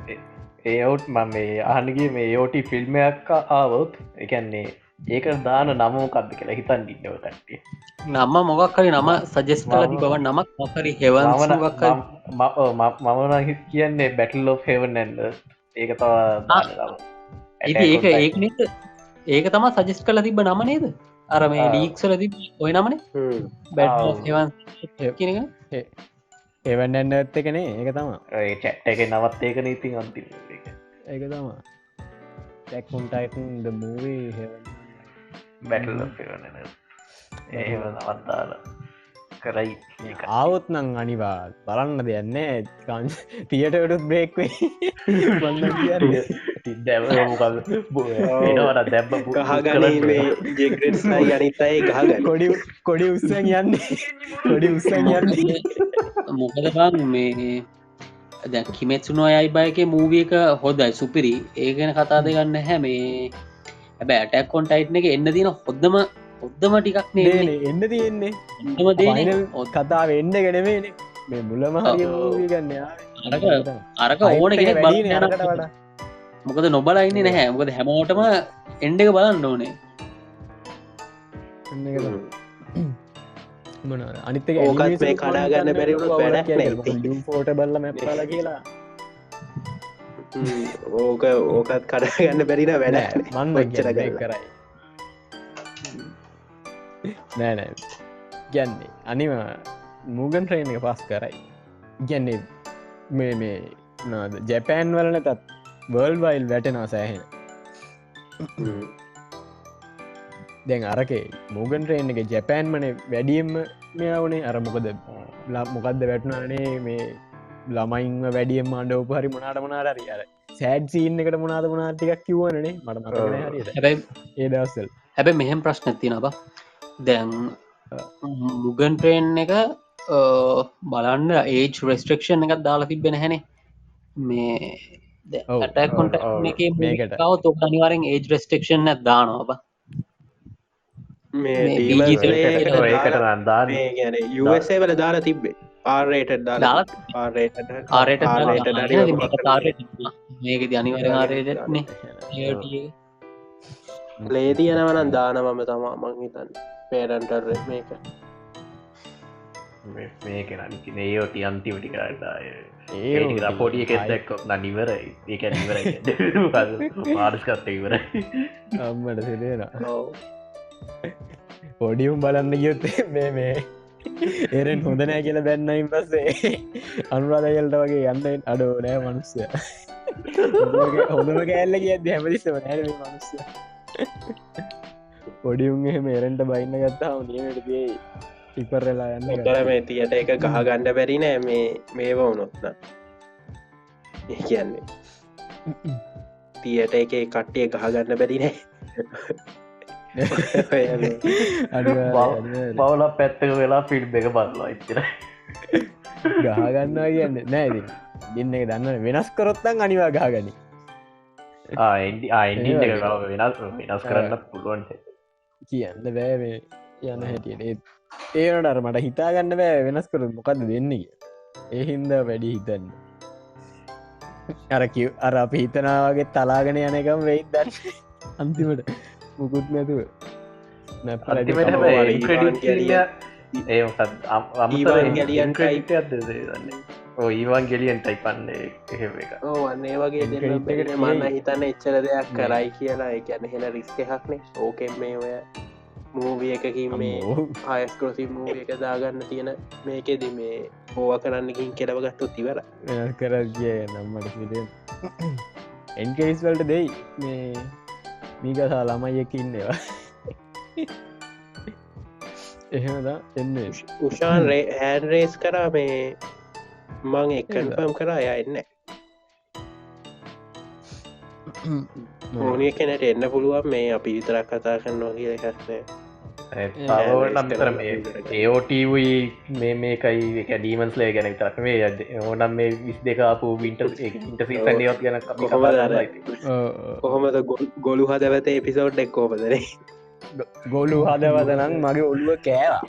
ඒවුට් මම මේ අහනගේ මේ යෝටි ෆිල්ම්මයක් ආවොත් එකන්නේ ඒක දාන නමෝකක්ද කියලා හිතන් ඉන්නව කට්ටිය නම්ම මොකක් හරි නම සජෙස් කලති බව නමක් මොකරි හෙවන් මමන කියන්නේ බැටල් ලෝ හෙවන් ඇන්ද ඒක තව ඒක තම සජෙස් කල තිබ නම නේද අර මේ ඩීක්සල ති ඔය නමනේ බැටවන් එවන් ඇන්න ඇත්ත එකනේ ඒක තම චැට් එක නවත් ඒක නීතින් අන්ති ඒක තම ටැක්කුන්ටයින් ද මූවී හෙවන් බැටල් ඒව නවත්තාල කරයි ආවොත් නං අනිවා බලන්න දෙයන්නේ තියටටුත් බ්‍රේක්වේ දැවට දැබ්බ ගහගන ජෙග්‍රට්යි අනිතයි ගහග කොඩි උත්සන් යන්නේ කොඩි උත්සන් යන්නේ මොකද බං මේ දැ කිමෙත්සුන අයයි බයක මූවියක හොදයි සුපිරි ඒගෙන කතා දෙගන්න හැ මේ හැබැ ඇටැක් කොන්ටයිට් එක එන්න තින හොද්දම ටිකක් නේ එන්න තියෙන්නේ එන්නම දේ කතා වෙන්න ගෙනමේන මේ මුලම හරි ගන්න අරක ඕන කෙනෙක් බලකට වඩා මොකද නොබලයින්නේ නැහැ මොකද හැමෝටම එන්ඩ එක බලන්න ඕනේ මොන අනිත ඕකත් මේ කඩාගන්න බැරිුණු වැඩ ෆෝට බල්ල මැපල කියලා ඕකත් කඩාගන්න බැරින වැඩ මන් වෙච්චර කරයි නෑනෑ ගැන්නේ අනිම මූගන් ට්‍රේන් එක පස් කරයි ගැන්නේ මේ නාද ජැපෑන් වලන තත් වර්ල් වයිල් වැටෙනවා සෑහෙන දැන් අරකේ මූගන් ට්‍රේන් එක ජැපෑන්මන වැඩියම්ම මෙයාවනේ අර මොකද මොකක්ද වැටුනානේ මේ ළමයින්ම වැඩියම් අන්ඩ උපහරි මනාට මනාරරි අර සෑඩ් සීන් එකට මොනාද මනාටිකක් කිවනනේ මට මරන හරි හැබැයි ඒ දවස්සල් හැබැ මෙහෙම ප්‍රශ්නැත්ති නබ දැන් මුගන් ට්‍රේන් එක බලන්න ඒජ් රෙස්ට්‍රක්ෂන් එකත් දාලා තිබෙන හැනේ මේ ඇටකොන්ට මේකට තව අනිවාරෙන් ඒජ් රෙස්ටක්ෂන් ඇත් දානවා ඒකට රන්දා ගැන USA වල දාලා තිබ්බේ ආරයට ආරයට මේක අනිවර ආරයටනේ ලේති යනවනන් දානවම තමා මං හිතන්න පේරන්ටර් මේක මේක නනිති ඒෝති අන්තිමටි කරටාය ඒ පොඩිය කෙස්සැක්ක නනිවර ඒක නිවර පාර්ස්කත්ත ඉවරයි අම්මට සිදේන පොඩියුම් බලන්න ගියොත්තේ මේ ඒරෙන් හොඳ නෑ කියලා බැන්නයින් පස්සේ අනුරාධයල්ට වගේ යන්න අඩෝ නෑ මනුස්්‍යය හොඳම කෑල්ල කියද හැමතිස්සම නෑන මනුස්්‍ය පොඩියුන් එහෙම එරෙන්ට බයින්න ගත්තාම නියමටගේ ඉපරලා යන්න කර මේ තියට එක ගහ ගණ්ඩ බැරි නෑ මේ වුනොත්න කියන්නේ තියට එක කට්ටිය ගහ ගන්න බැරි නෑ බවල පැත්තක වෙලා ෆිල්ම් එක බලලා ඉතර ගහගන්නවා කියන්න නෑති දින්න එක දන්න වෙනස් කරොත්තන් අනිවා ගාගනි වෙනස් කරන්න පුළුවන් කියන්න බෑවේ යන හැටියට ඒනට අර මට හිතාගන්න බෑ වෙනස් කරු මොකක්ද දෙන්න කිය ඒ හින්ද වැඩි හිතන්න අර කිව් අර අපි හිතනාවගේ තලාගෙන යන එකම් වෙයිත් දන්න අන්තිමට මුකුත් නැතුව ඒවන් ගෙලියන් ටයිපන්නේ එහෙම එක ඕන්නේ වගේ මන්න හිතන්න එච්චර දෙයක් කරයි කියලා එකැන හෙන රිස්ක එකක්නේ ඕකෙන් මේ ඔය මූවිය එකකින් මේ ආයස්කරසි මූ එක දාගන්න තියෙන මේකෙද මේ ඕව කරන්නකින් කෙලවගත්තු තිවර කර කිය නම්මට සිදෙන් එන්කේස් වලට දෙයි මේ මීකසා ළමයි එක ඉන්නවා එහෙමද එන්න උෂාන් හැන් රේස් කරා මේ මං එකන්ෆම් කරා යන්න ඕනිය කෙනට එන්න පුළුවන් මේ අපි විතරක් කතා කරන්නවා කිය එකක්නෑ ඒෝටවයි මේකයි එක ඩීමන්ස්ලේ ගැන තරක් මේ ඕනම් මේ විස් දෙකාපු විින්ට ඉට සීසන්ඩියත් ගැන කොහොමද ගොලු හදවත එපිසෝඩ් එක් කෝපදනේ ගොලු හදවදනම් මගේ ඔල්ුව කෑවා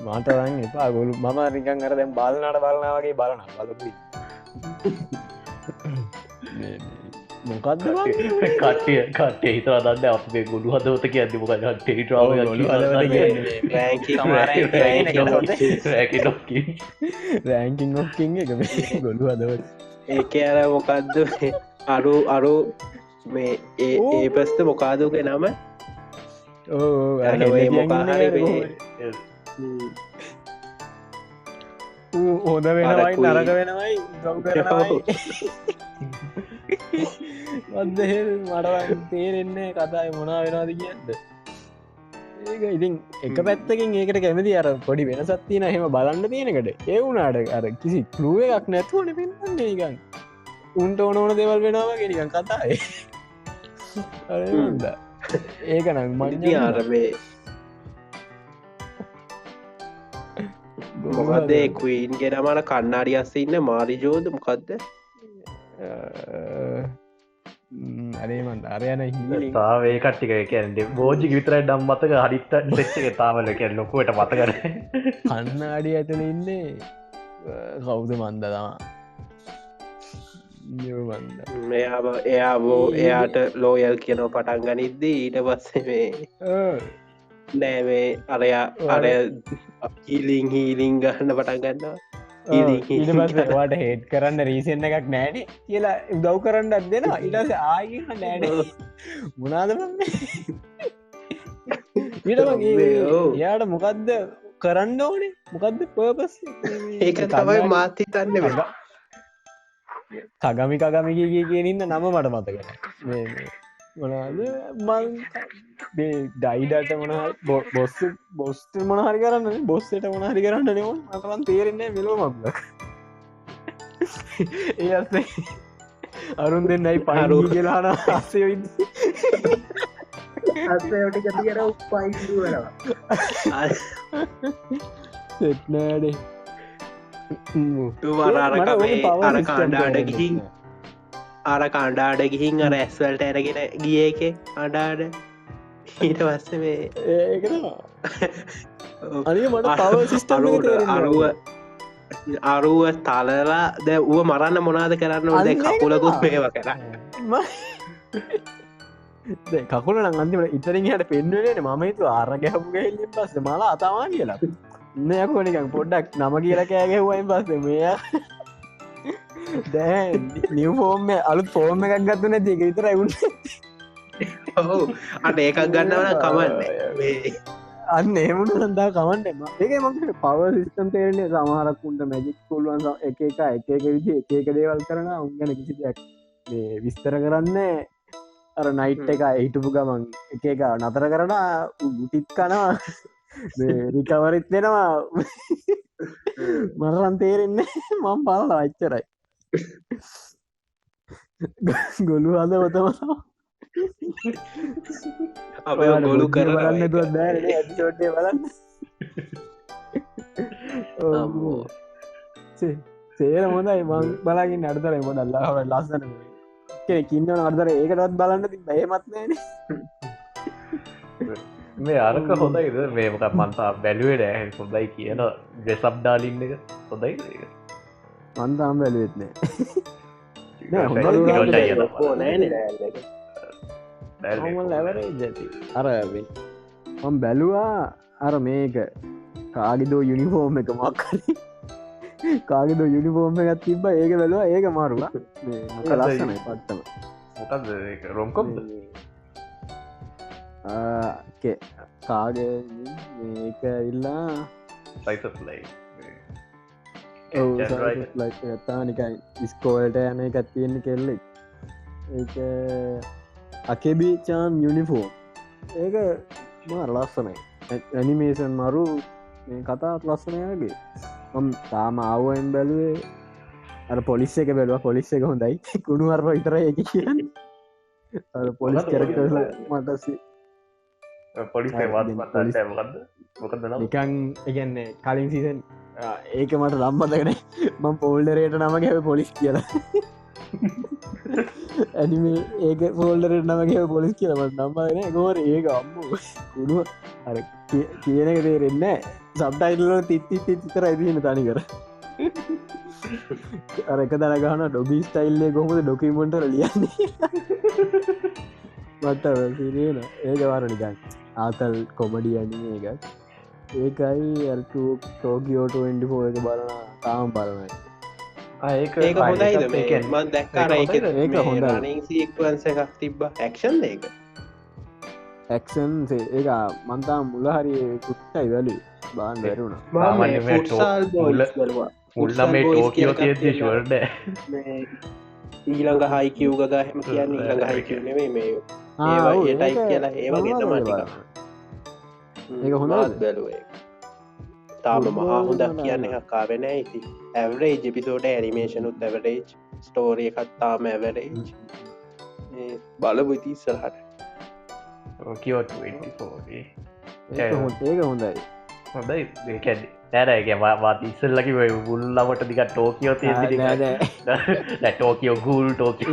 මාතරන් එපා ගොලු මම නිකන් අර දැම් බාලනට බලනාවගේ බලන බලපු මොකක්ද කට්ටිය කට්ටේ හිතවා දන්න අපේ ගොඩු හදවත කිය ඇති මොක ටෙරිටාව රෑකින් ඔක්කින් එක ගොඩු හදවත් ඒක අර මොකක්ද අරු මේ ඒ පස්ත මොකාදක නම හොඳ වෙනවයි නරක වෙනවයි ගම් කරනවයි වදහ මට තේරෙන්නේ කතායි මොනා වෙනවාද කියන්න ඒක ඉතින් එක පැත්තකින් ඒකට කැමති අර පොඩි වෙනසත්තින හෙම බලන්න තියෙනකට ඒ වුනාට අර කිසි කරුව එකක් නැතුවන පෙන්න්නේ නිකන් උන්ට ඕනෝන දෙවල් වෙනවා ගෙනිකන් කතායි ඒක නම් මන්ති ආරබේ මොකදේ කීන් ගෙනමන කන්නාඩියස්ස ඉන්න මාරිජෝද මොකක්ද අරේමන් අරයන තාවේ කට්ටික කැන්ඩ බෝජි විතර ඩම් මතක හරිත්ත දෙච්චක තාමල කැ ලොකුවට මත කර කන්නාඩි ඇතන ඉන්නේ කවුද මන්ද තමා එයා බෝ එයාට ලෝයල් කියනව පටන් ගනිද්දී ඊට පස්සේ නෑවේ අරයා අරය හීලිං හීලිං ගන්න පටන් ගන්නවා ඊට හෙට් කරන්න රීසෙන්න්න එකක් නෑන කියලා උදව් කරන්න අත් දෙෙනවා ඉටස ආග නෑන මුණද ඊට යාට මොකක්ද කරන්න ඕනේ මොකක්ද පර්පස් ඒක තමයි මාත් හිතන්නේ වෙලා. කගමි කියනන්න නම මට මතකන මොනද මං ඩයිඩට මොන බොස්ට මොනහරි කරන්න බොස්සට මොනහරි කරන්න නම මතවන් තේරෙන්නේ මෙලෝ මක්ලක් ඒ අස්සේ අරුන් දෙන්නයි පහරු කියලාන අස්සේ විද අස්සයට කතිකර උපයිරු වෙනවා සෙට්නෑඩේ අර කාණ්ඩාඩ ගිහින් අර කාණ්ඩාඩ ගිහින් අර ඇස්වල්ට ඇරගෙන ගිය එක අඩාඩ ඊට පස්ස මේ අනික මට පව සිිස්ටම අරුව අරුව තලලා ද ුව මරන්න මොනාද කරන්න ඕද කකුලකුත් මේව කර කකුල අන්තිමට ඉතරින් හට පෙන්වෙන මමතු ආර ගැහපුග පස්ස මලා අතවා කියලා නයකොනිකක් පොඩ්ඩක් නම කියලා කෑගැහුවයින් පස්ස මෙය දැ නිව ෆෝර්ම අලුත් ෆෝර්ම එකක් ගත්තු නැති එක විතර ඇවුන් ඔහු අට ඒකක් ගන්නවන කමන්න අන්න ඒමුණ සඳා කමන්ටම ඒක මකට පව සිිස්ටම් තේරන්නේ සමහරක්කුන්ට මැජික් පුළුවන් එක විදි ඒක දේවල් කරන උන්ගන කිසි දෙයක් විස්තර කරන්න අර නයිට් එක හිටපු ගමන් එක නතර කරන ගුටිත් කනවා රිකවරිත් වෙනවා මරන් තේරෙන්නේ මම පාලා අච්චරයි ගොලු අද ඔතම අප ගොලු කරන්න ඇතිෝටේ බලන්න සේර හොඳයි මං බලාගින් අඩතර මොඩල්ලාහට ලස්සන කින්න අර්දර ඒකටත් බලන්න ති බයමත්නෑන මේ අරක හොඳයිද මේමක මන්තා බැලුවට ඇහ හොඳයි කියන දෙසබ්ඩාලින්න එක හොඳයි මන්තාම් බැලුවෙත්නෑ ලැවරේ ජැති අර මම් බැලුවා අර මේක කාගිදෝ යුනිෆෝර්ම් එක මක්කරි කාගෙදෝ යුනිෆෝර්ම් එකත් තිබ්බ ඒක බැලවා ඒක මාරුවා ලස්සනයි පත්තම මොකද රොම්කොම් කාගේ මේක ඉල්ලා සයිසලයි ගත්තා නිකයි ඉස්කෝලට යන එකත් තියෙන්නේ කෙල්ලෙක් ඒක අකෙබිචාන් යුනිෆෝම් ඒක මාර ලස්සනයි ඇනිමේෂන් මරු මේ කතාත් ලස්සනයගේ මම තාම ආවුවෙන් බැලුවේ අර පොලිස් එක බැලවා පොලිස් එක හොඳයි කුණු අර්ම විතර එක කියන්න පොලිස් කෙරක්ට මටසි නිකන් එකන්නේ කලින් සිසන් ඒක මට රම්බතකන මං පෝල්ඩරයට නම ගැව පොලිස් කියලා ඇනිමේ ඒක පෝල්ඩරට නමගේ පොලිස් කියලමට නම්බගෙන ගෝර ඒක අම්මු කුණුව අර කියන එක තේරෙන්න සබ්ටයිල්ලෝ තිත්ති තිතර ඇතින තනි කර අරක දරගහන ඩොබි ස්ටයිල්ලේ කොහොමද ඩොකිමෙන්ට ලියන්නේ මට සිරේන ඒක වාරනිකන් ආතල් කොමඩි ඇනිම එක ඒකයි ටෝකියෝට ෆෝ එක බලන තාම බලනයි ඒක හොඳයිද මන් දැක්කාර ඒක හොඳ සීක්වන්ස එකක් තිබ්බ ඇක්ෂන් ඒක ඇක්ෂන් ඒ මන්තා මුල හරි කුට්ටයි වැලි බාන් බැරුණ මුල්ලම ටෝකියෝ තියති ශවර්ඩ ඊළඟ හයි කිව්ග හෙම කියන්න ඊළඟ හයි කියනෙවේ මේ ඒටයි කියලා ඒවගේ තමටික ඒක හොඳ බැලුවේ තාම මහා හොඳක් කියන්න එකක් කාවෙන ඇති ඇවරේජ් එපිසෝඩ ඇනිමේෂනුත් ඇවරේජ් ස්ටෝරිය එකත්තාම ඇවරේජ් බලපු ඉතිස්සරහට කියෝට ඒක හොඳයි හොඳයි ඒකැද නෑරගේ වාත් ඉස්සල්ලකි ගුල්ලමට දික ටෝකියෝ තිය ටෝකියෝ ගුල් ටෝකිය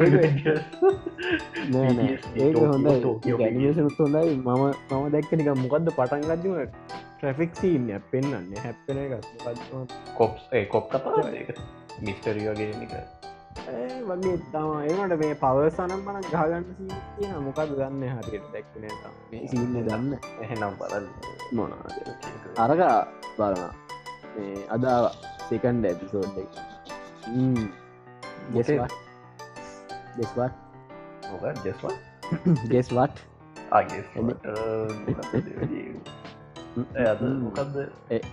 ඒක හොඳයි ගැනිසනුත් හොඳයි මම දැක්කනික මොකක්ද පටන් ගජම ට්‍රෆික් සීන්න පෙන්න්න හැප්පෙන එක කොප්ස් කොප් කතා මිස්ටරියෝගේ එක වගේ තම ඒනට මේ පවසනම් මන ගාගන්න කියන මොකද ගන්න හරියට දැක්කන සින්න දන්න එහෙනම් බලන්න මොන අරක බලන අදා සෙකන්ඩ ඇපිසෝඩ් ගෙස්වත් ජෙස්වා ගෙස්වත් අද මොකක්ද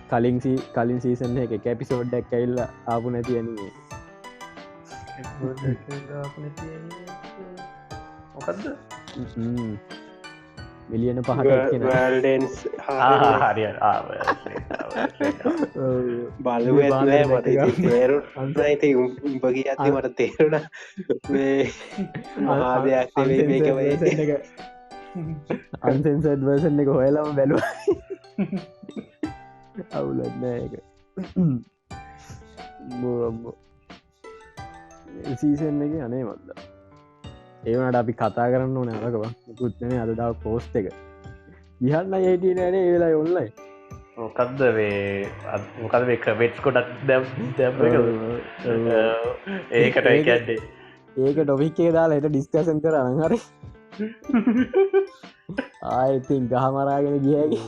කලින් සීසන් එක කැපිසෝඩ්ඩක් ඇල්ල ආපු නැති ඇනීම මොකක්ද මිලියන පහට වල්ඩන්ස් හරි බලුව මට තේරු අන්සයිති උඹ කිය ඇති මට තේරුණ මහාදයක් මේක අන්සෙන්සඩ් වර්සන් එක හොයලම බැලුව අවුලත්න එක සීසන් එක අනේ මන්ද ඒවනට අපි කතා කරන්න ඕන අරකව පුත්න අදදාව පෝස්ට එක දිහන්න ඒට නෑනේ ඒවෙලා ඔන්නයි මොකක්ද වේ මොකද වේ ක්‍රවෙට්ස් කොටත් දැම් ඒකට ඒකැඩේ ඒක ටොපික් එක දාලා එට ඩිස්කසන් කර අනහරි ආයිතින් ගහමරාගෙන ගියගේ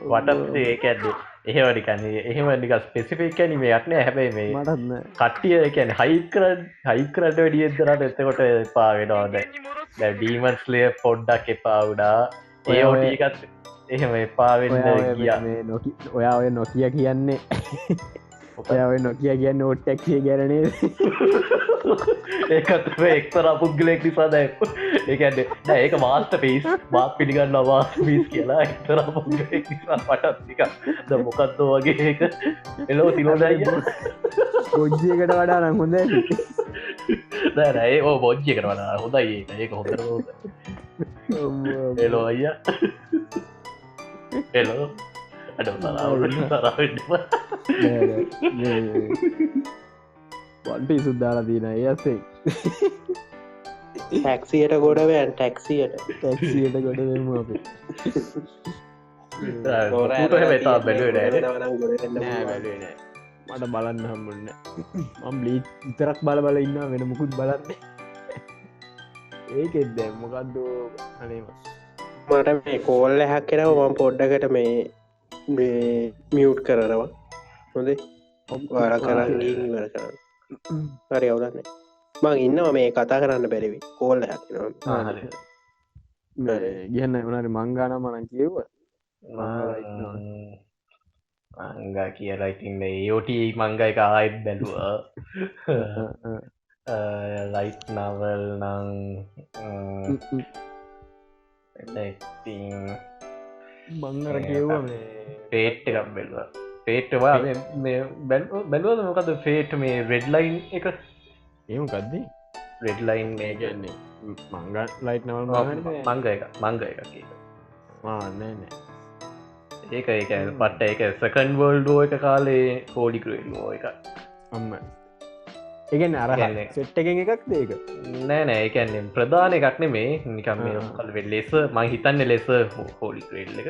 වටත් ඒක ඇද්දේ එහෙවනිකන්නේ එහෙම නික ස්පෙසිෆික් ඇනිමයක් නෑ හැබැයි මේ මටත්න කට්ටිය කැන හයිකරට වැඩියදරට එතකොට එපාවෙනවාද ඩීමන්ස්ලය පොඩ්ඩක් එපාවුඩා ඒ ඔටිකත් එහෙම එපාවෙන්න ගිය ඔයා ඔය නොකිය කියන්නේ ඔය නොකිය කියන්න ඔට්ටක්ේ ගැරනේ ඒකත් එක්තර පුද්ගලෙක් නිසාද ඒකන්න ඒක මාස්ට පිස් මාත් පිළිගන්න වාස් පිස් කියලා එක්තර පුද්ගලෙක් නිසා පටත්තික ද මොකක්දෝ වගේ ඒක එලෝ තිලෝදයි ගොජ්ජයකට වඩා නම් හොඳ දැනඒ ඕ බොජ්ජය කරවන හොඳයි ඒක හොඳ එලෝ අයිය එලෝ අඩ තරාවටම පන්ටි සුද්දාලා තියන ඒසේ ටැක්සියට ගොඩවෑන් ටැක්සියට ටැක්සියට ගොඩ දෙම අප තා බැලුව මට බලන්න හම්බුන්න මම් ලී ඉතරක් බල ඉන්න වෙන මුකුත් බලන්න ඒකෙත් දැම් මොකක්දෝ අනේම මට මේ කෝල්ල හැක් කෙනව මම පොඩ්ඩකට මේ මියුට් කරනවා හොඳේ වාර කරන්න ඉවර කරන්න හරි අවුලන්න මං ඉන්නවා මේ කතා කරන්න බැරිවි කෝල්ල හැක්නවා ගන්න වනට මංගාන මනන් කියව මංගා කියලා ඉතින්න ඒෝට මංගයි ආයිත් බැලුව ලයිට් නවල් නං මංගර කියව පේට් එකක් බැලවා පේට්වා බැලුවද මොකද ෆේට් මේ රෙඩ්ලයින් එක ඒම කද්දී රෙඩ්ලයින් මේ කියන්නේ මංග ලයිට් නවල් මංග එකක් නෑ ඒක ඒක පට්ට එක සකන් වල්ඩෝ එක කාලේ කෝඩිකරෝ එක අම්ම ඒගැන අර සෙට් එකෙන් එකක් දේක නෑ නෑ ඒකැන්නේ ප්‍රධාන එකක් නෙමේ නිකම් කල් ලෙස මං හිතන්න ලෙස හෝඩි ක්‍රේඩ් එක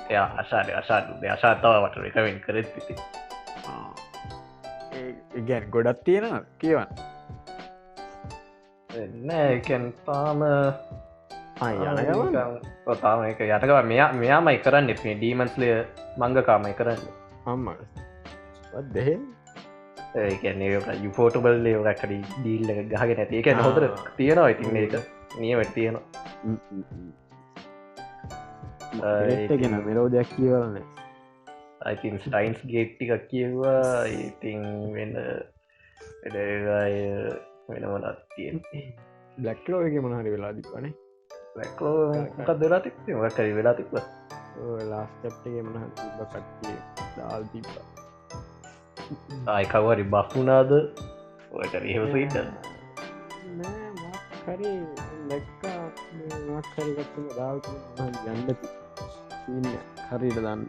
එය අශාඩ අශාඩ අශාතාවට එකවෙන් කරත් පිති ගැන් ගොඩත් තියෙන කියවන් නෑකැන් තාම යනගම තාම එක යටකව මෙයාමයි කරන්න එ ඩීමන්ස්ලය මංගකාමයි කරන්න අම්ම දෙහෙ ඒකන්නේ යුෆෝටබල් ලේකට ඩීල්ල ගහගෙන ඇති එක හොදර තියෙනවා ඉතින් ඒක නියමට තියෙනවා ගෙන මෙලෝ දෙයක් කියවරන්න ඉතින් ස්ටයින්ස් ගේට්ටිකක් කියවා ඉතින් වෙන්න වෙනවලත් තියෙන් බ්ලක්ලෝ එක මනහරි වෙලා දික්වනේ ලැක්ලෝ මොකක් දෙලා තික් කරි වෙලා තික්ව ලාස්ටප්ගේ මනහ තිබ කට්ටිය දාල් තිබ්බ ආයකවරි බක්ුණාද ඔයට රිහවසට හරි ලැක්කා මක්හරිගත්තුම දාවතු ගන්නති ඉන්න හරිට දන්න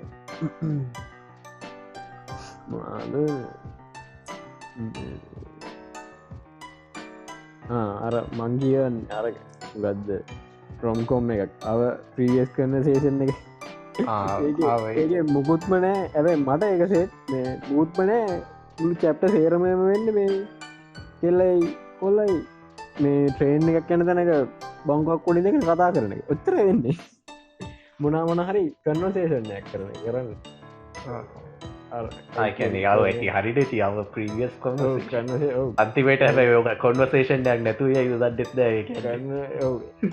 මොනාද අර මංගියන් අර ගද්ද ප්‍රොම්කොම් එකක් අව ප්‍රීවියස් කරන සේෂන් එක ඒ මුකුත්ම නෑ ඇබ මට එකසෙත් මුත්මනෑ මුළු චැප්ට සේරමම වෙන්න මේ කෙල්ලයි කොල්ලයි මේ ට්‍රේන් එකක් යන තැනක බංකක් කොඩි දෙක කතා කරන ඔත්තර වෙන්නේ මොනාමන හරි කන්වසේෂන්යක් කරන කරන්න ආයකැන යාව ඇති හරිට තියාව ප්‍රීවියස් කොම අන්තිවට හැ කොන්වසේෂන්යක් නැතුව යුදත් දෙත්ද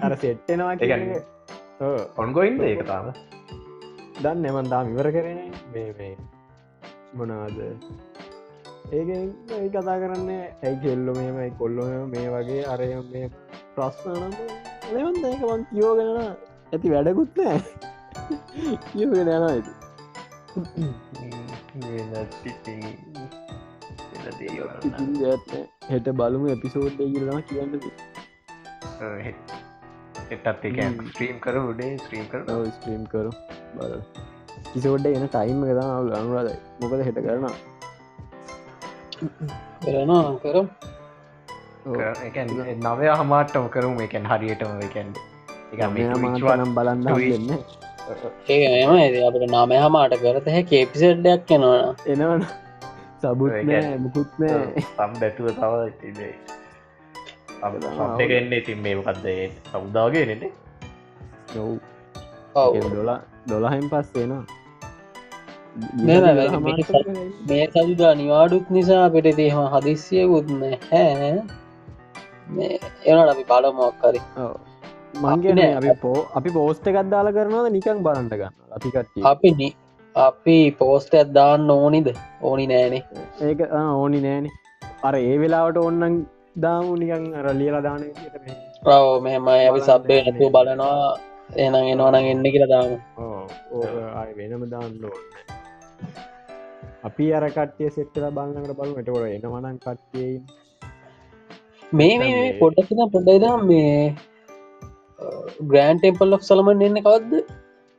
අර සෙට්ටෙනවා ඔන්ගොයින්ද ඒක තාම දන්න එමන් දාම ඉවර කරන මේ මොනාද ඒක කතා කරන්න ඇයි කෙල්ලො මේමයි කොල්ලො මේ වගේ අරය මේ ප්‍රශ්නන ලෙවන්ද එක වන් කියෝගෙන ඇති වැඩකුත්නෑ කියෝගෙන යන ඇති හෙට බලමු එපිසෝඩ් ගිරම කියන්න එටත් එක ස්ත්‍රීම් කර උඩේ ස්ත්‍රීම් කර ස්ත්‍රීම් කරු බල කිසෝඩ්ඩ එන ටයිම් එක තම අනුරද මොකද හෙට කරන කරම් නවය හමාටම කරුම එකැන් හරියටම එකැන් නම් බලන්න දෙන්න ඒ එම අපට නාමය හමාට කරත හැ කේපිසෙඩ්ඩයක් කෙනවා එනවන සබුත් නෑ මුකුත් නෑ සම් බැටුව තව තිබේ සම්ටගන්න ඉතින් මේ කක්දේ සෞදාගේ නෙට නොව් ඔව් දොලාහෙන් පස්සේනවා මේ සදුදා නිවාඩුත් නිසා අපිට දේම හදිස්සියකුත්න හැ එනට අපි බලමොක්කරි මංගෙන අපි පෝස්ට එකත් දාලා කරනවද නිකන් බලන්ට ගන්න අපිකට අපි පෝස්ට ඇත්දාන්න ඕනිද ඕනි නෑනේ ඒක ඕනි නෑන අර ඒ වෙලාවට ඔන්නන් දාමු නිකන් අර ලියලා දාන රව මෙම අපි සබ්බේ නැතුව බලනවා එනම් එනවනං එන්න කියලා දාම ආය වෙනම දාන්න ඕන්න අපි අර කට්ටිය සෙට්ටලා බලන්නකට බලු එටකොට එනවනං කට්ටියයි මේ පොඩ්ඩකින පොඩ්ඩයිදම් මේ ග්‍රෑන් ටෙම්පල් ලොක් සලමන් එන්න කවද්ද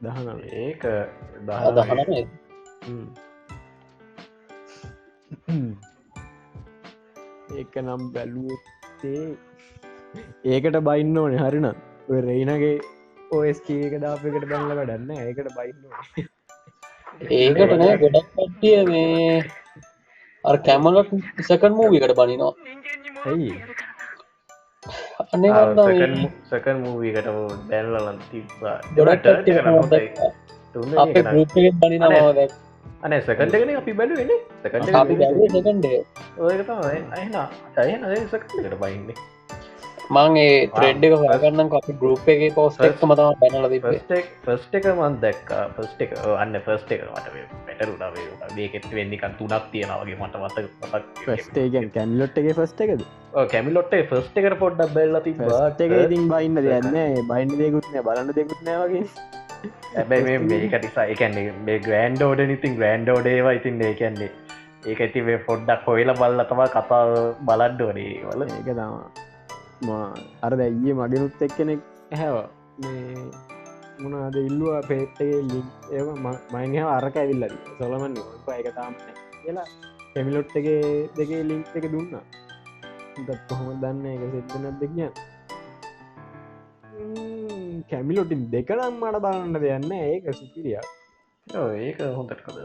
දහන ඒක දහන ඒක නම් බැලුවත්තේ ඒකට බයින්න ඕනේ හරින රෙයිනගේ ඔස්ක එක දාපකට බැල්ල වැඩන්න ඒකට බයින්න ඒකට නෑ ගොඩක් කට්ටිය මේ අර කැමලට සකන් මූවිකට බනිනවා ඇයි අනේ සකන් මූවීකට බැල්ලලන් තිබ්බා ගොඩක් අපේ ගරුප් බනිනවා දැක් අනේ සකන්ඩගෙන අපි බැලුවෙන සකන්ඩේ ඔයක තමයි අයන අයන සකන්ඩකට බයින්නේ මංගේ ත්‍රෙඩ් එක හගන්න අපි ගරුප් එක පෝස්ටක් මතම බැනල ෆස්ට එක මන් දැක්ක ෆස්ට එක අන්න ෆස්ට එක මට පැටරුණාවේ මේකෙත් වෙන්නිකන් තුනක් තියෙනවගේ මට මත ෆස්ටේගෙන් කැන්ලොට්ගේ ෆස්ට එකද කැමිලොට්ේ ෆස්ට එක පොඩ්ඩක් බැල්ලති ට එක ඉතින් බයින්න දෙයන්න බයින්ඩ දෙකුත්නය බලන්න දෙකුත්නෑ වගේ ඇබැයි මේකටිසා එකන්නේ මේ ග්‍රන්ඩෝඩ ඉතින් ග්‍රන්ඩෝඩේවා ඉතින් ඒකන්නේ ඒක ඇති පොඩ්ඩක් හොයල බල්ල තම කතා බලන්ඩෝනේ වල ඒක තම අර දැයිය මගෙනුත් එක්කෙනෙක් ඇහැවා මේ මොනාද ඉල්ලවා පේට්ටගේ ලික් ඒ මයිහ අරක ඇවිල්ලද සොලමන් එක තාමන කියලා කෙමිලොට්ටගේ දෙකේ ලිංක් එක දුන්න දත් කොහොම දන්න එක සෙට්නත් දෙකිය කැමිලොටින් දෙකනම් මට බලන්න දෙයන්න ඒක සුපිරිය ඒක හොඳට කද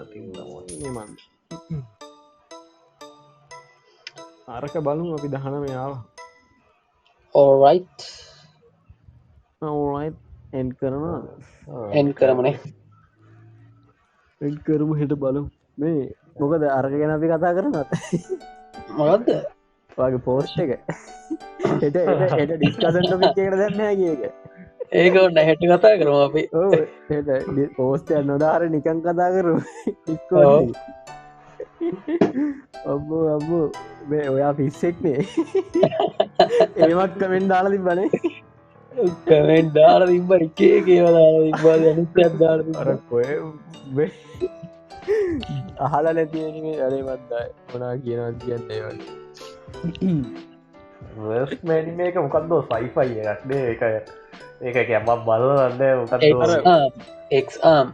මන් අරක බලමු අපි දහනම යාව ඕරයිට් ඕරයිට් එන් කරනවා එන් කරමනේ එන් කරමු හිට බලු මේ මොකද අරක ගැන අපි කතා කරනත් මොකක්ද වගේ පෝස්් එක එට ඩිස්කසන් ටොපික් එකට දැන්න කියක ඒක ඔන්න හැටි කතා කරම අපි පෝස්ටය නොදාර නිකන් කතා කරු ඔබ්බෝ අබ්බෝ මේ ඔයා පිස්සෙක්නේ ඒමක් කමෙන් දාලා තිබනේ කමෙන්් දාර තිබ එකේ කියවලා ඉබාල අනිත්‍යත් දාර කොය අහලා නැතිනේ අරේමත්දා මොනා කියනවත් කියන්න ඒවල් මැනි මේක මොකක්දෝ සයිෆයි එකක්නේ ඒක ඒක කැම බලන්න මොකක් එක්ම්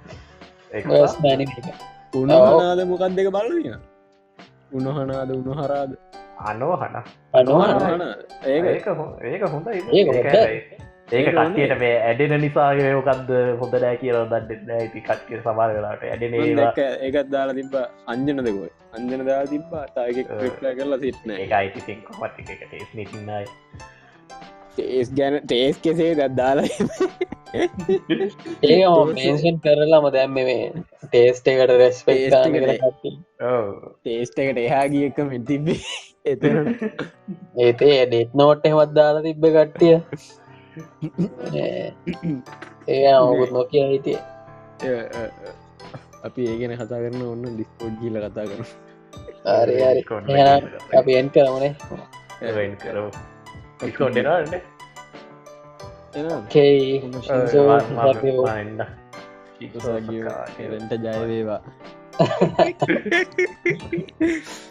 උනහනාද මොකක් දෙක බලන උනහනාද උනහරාද අනෝහන ඒක හොඳයි ඒක කට්ටියට මේ ඇඩෙන නිසාගේ මොකක්ද හොඳ නෑ කියල දන්න ඇති කට්ටිය සමාර වෙලාට ඇඩෙන ඒකත් දාලා තිබ අංජන දෙකොයි අංජන දා තිබා තායක කරලා සිටන එක අයිති කොමත් එක ටේස් නිතින්නයි ඒස් ගැන ටේස් කෙසේ දත්දාලා ඒ මේෂන් කරලාම දැම්ම මේ ටේස්ට එකට රෙස්පේ ටේස්ට එකට එහා ගියක මෙතිබේ එතන ඒතේ ඩෙට් නෝට් එහෙමත් දාලා තිබ්බ කට්ටිය ඒ ඔකුත් නොකිය හිටිය අපි ඒගෙන කතා කරන ඔන්න ඩිස්කෝඩ් ගීල කතා කරන හරි අපි එන් කරමනේ කරු ඉස්කොටෙනට එරට ජයවේවා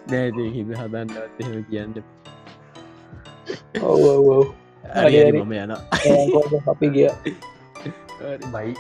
නෑති හිද හදන්නවත් එහෙම කියන්න ඔව් හරි මම යන අපි ගිය බයි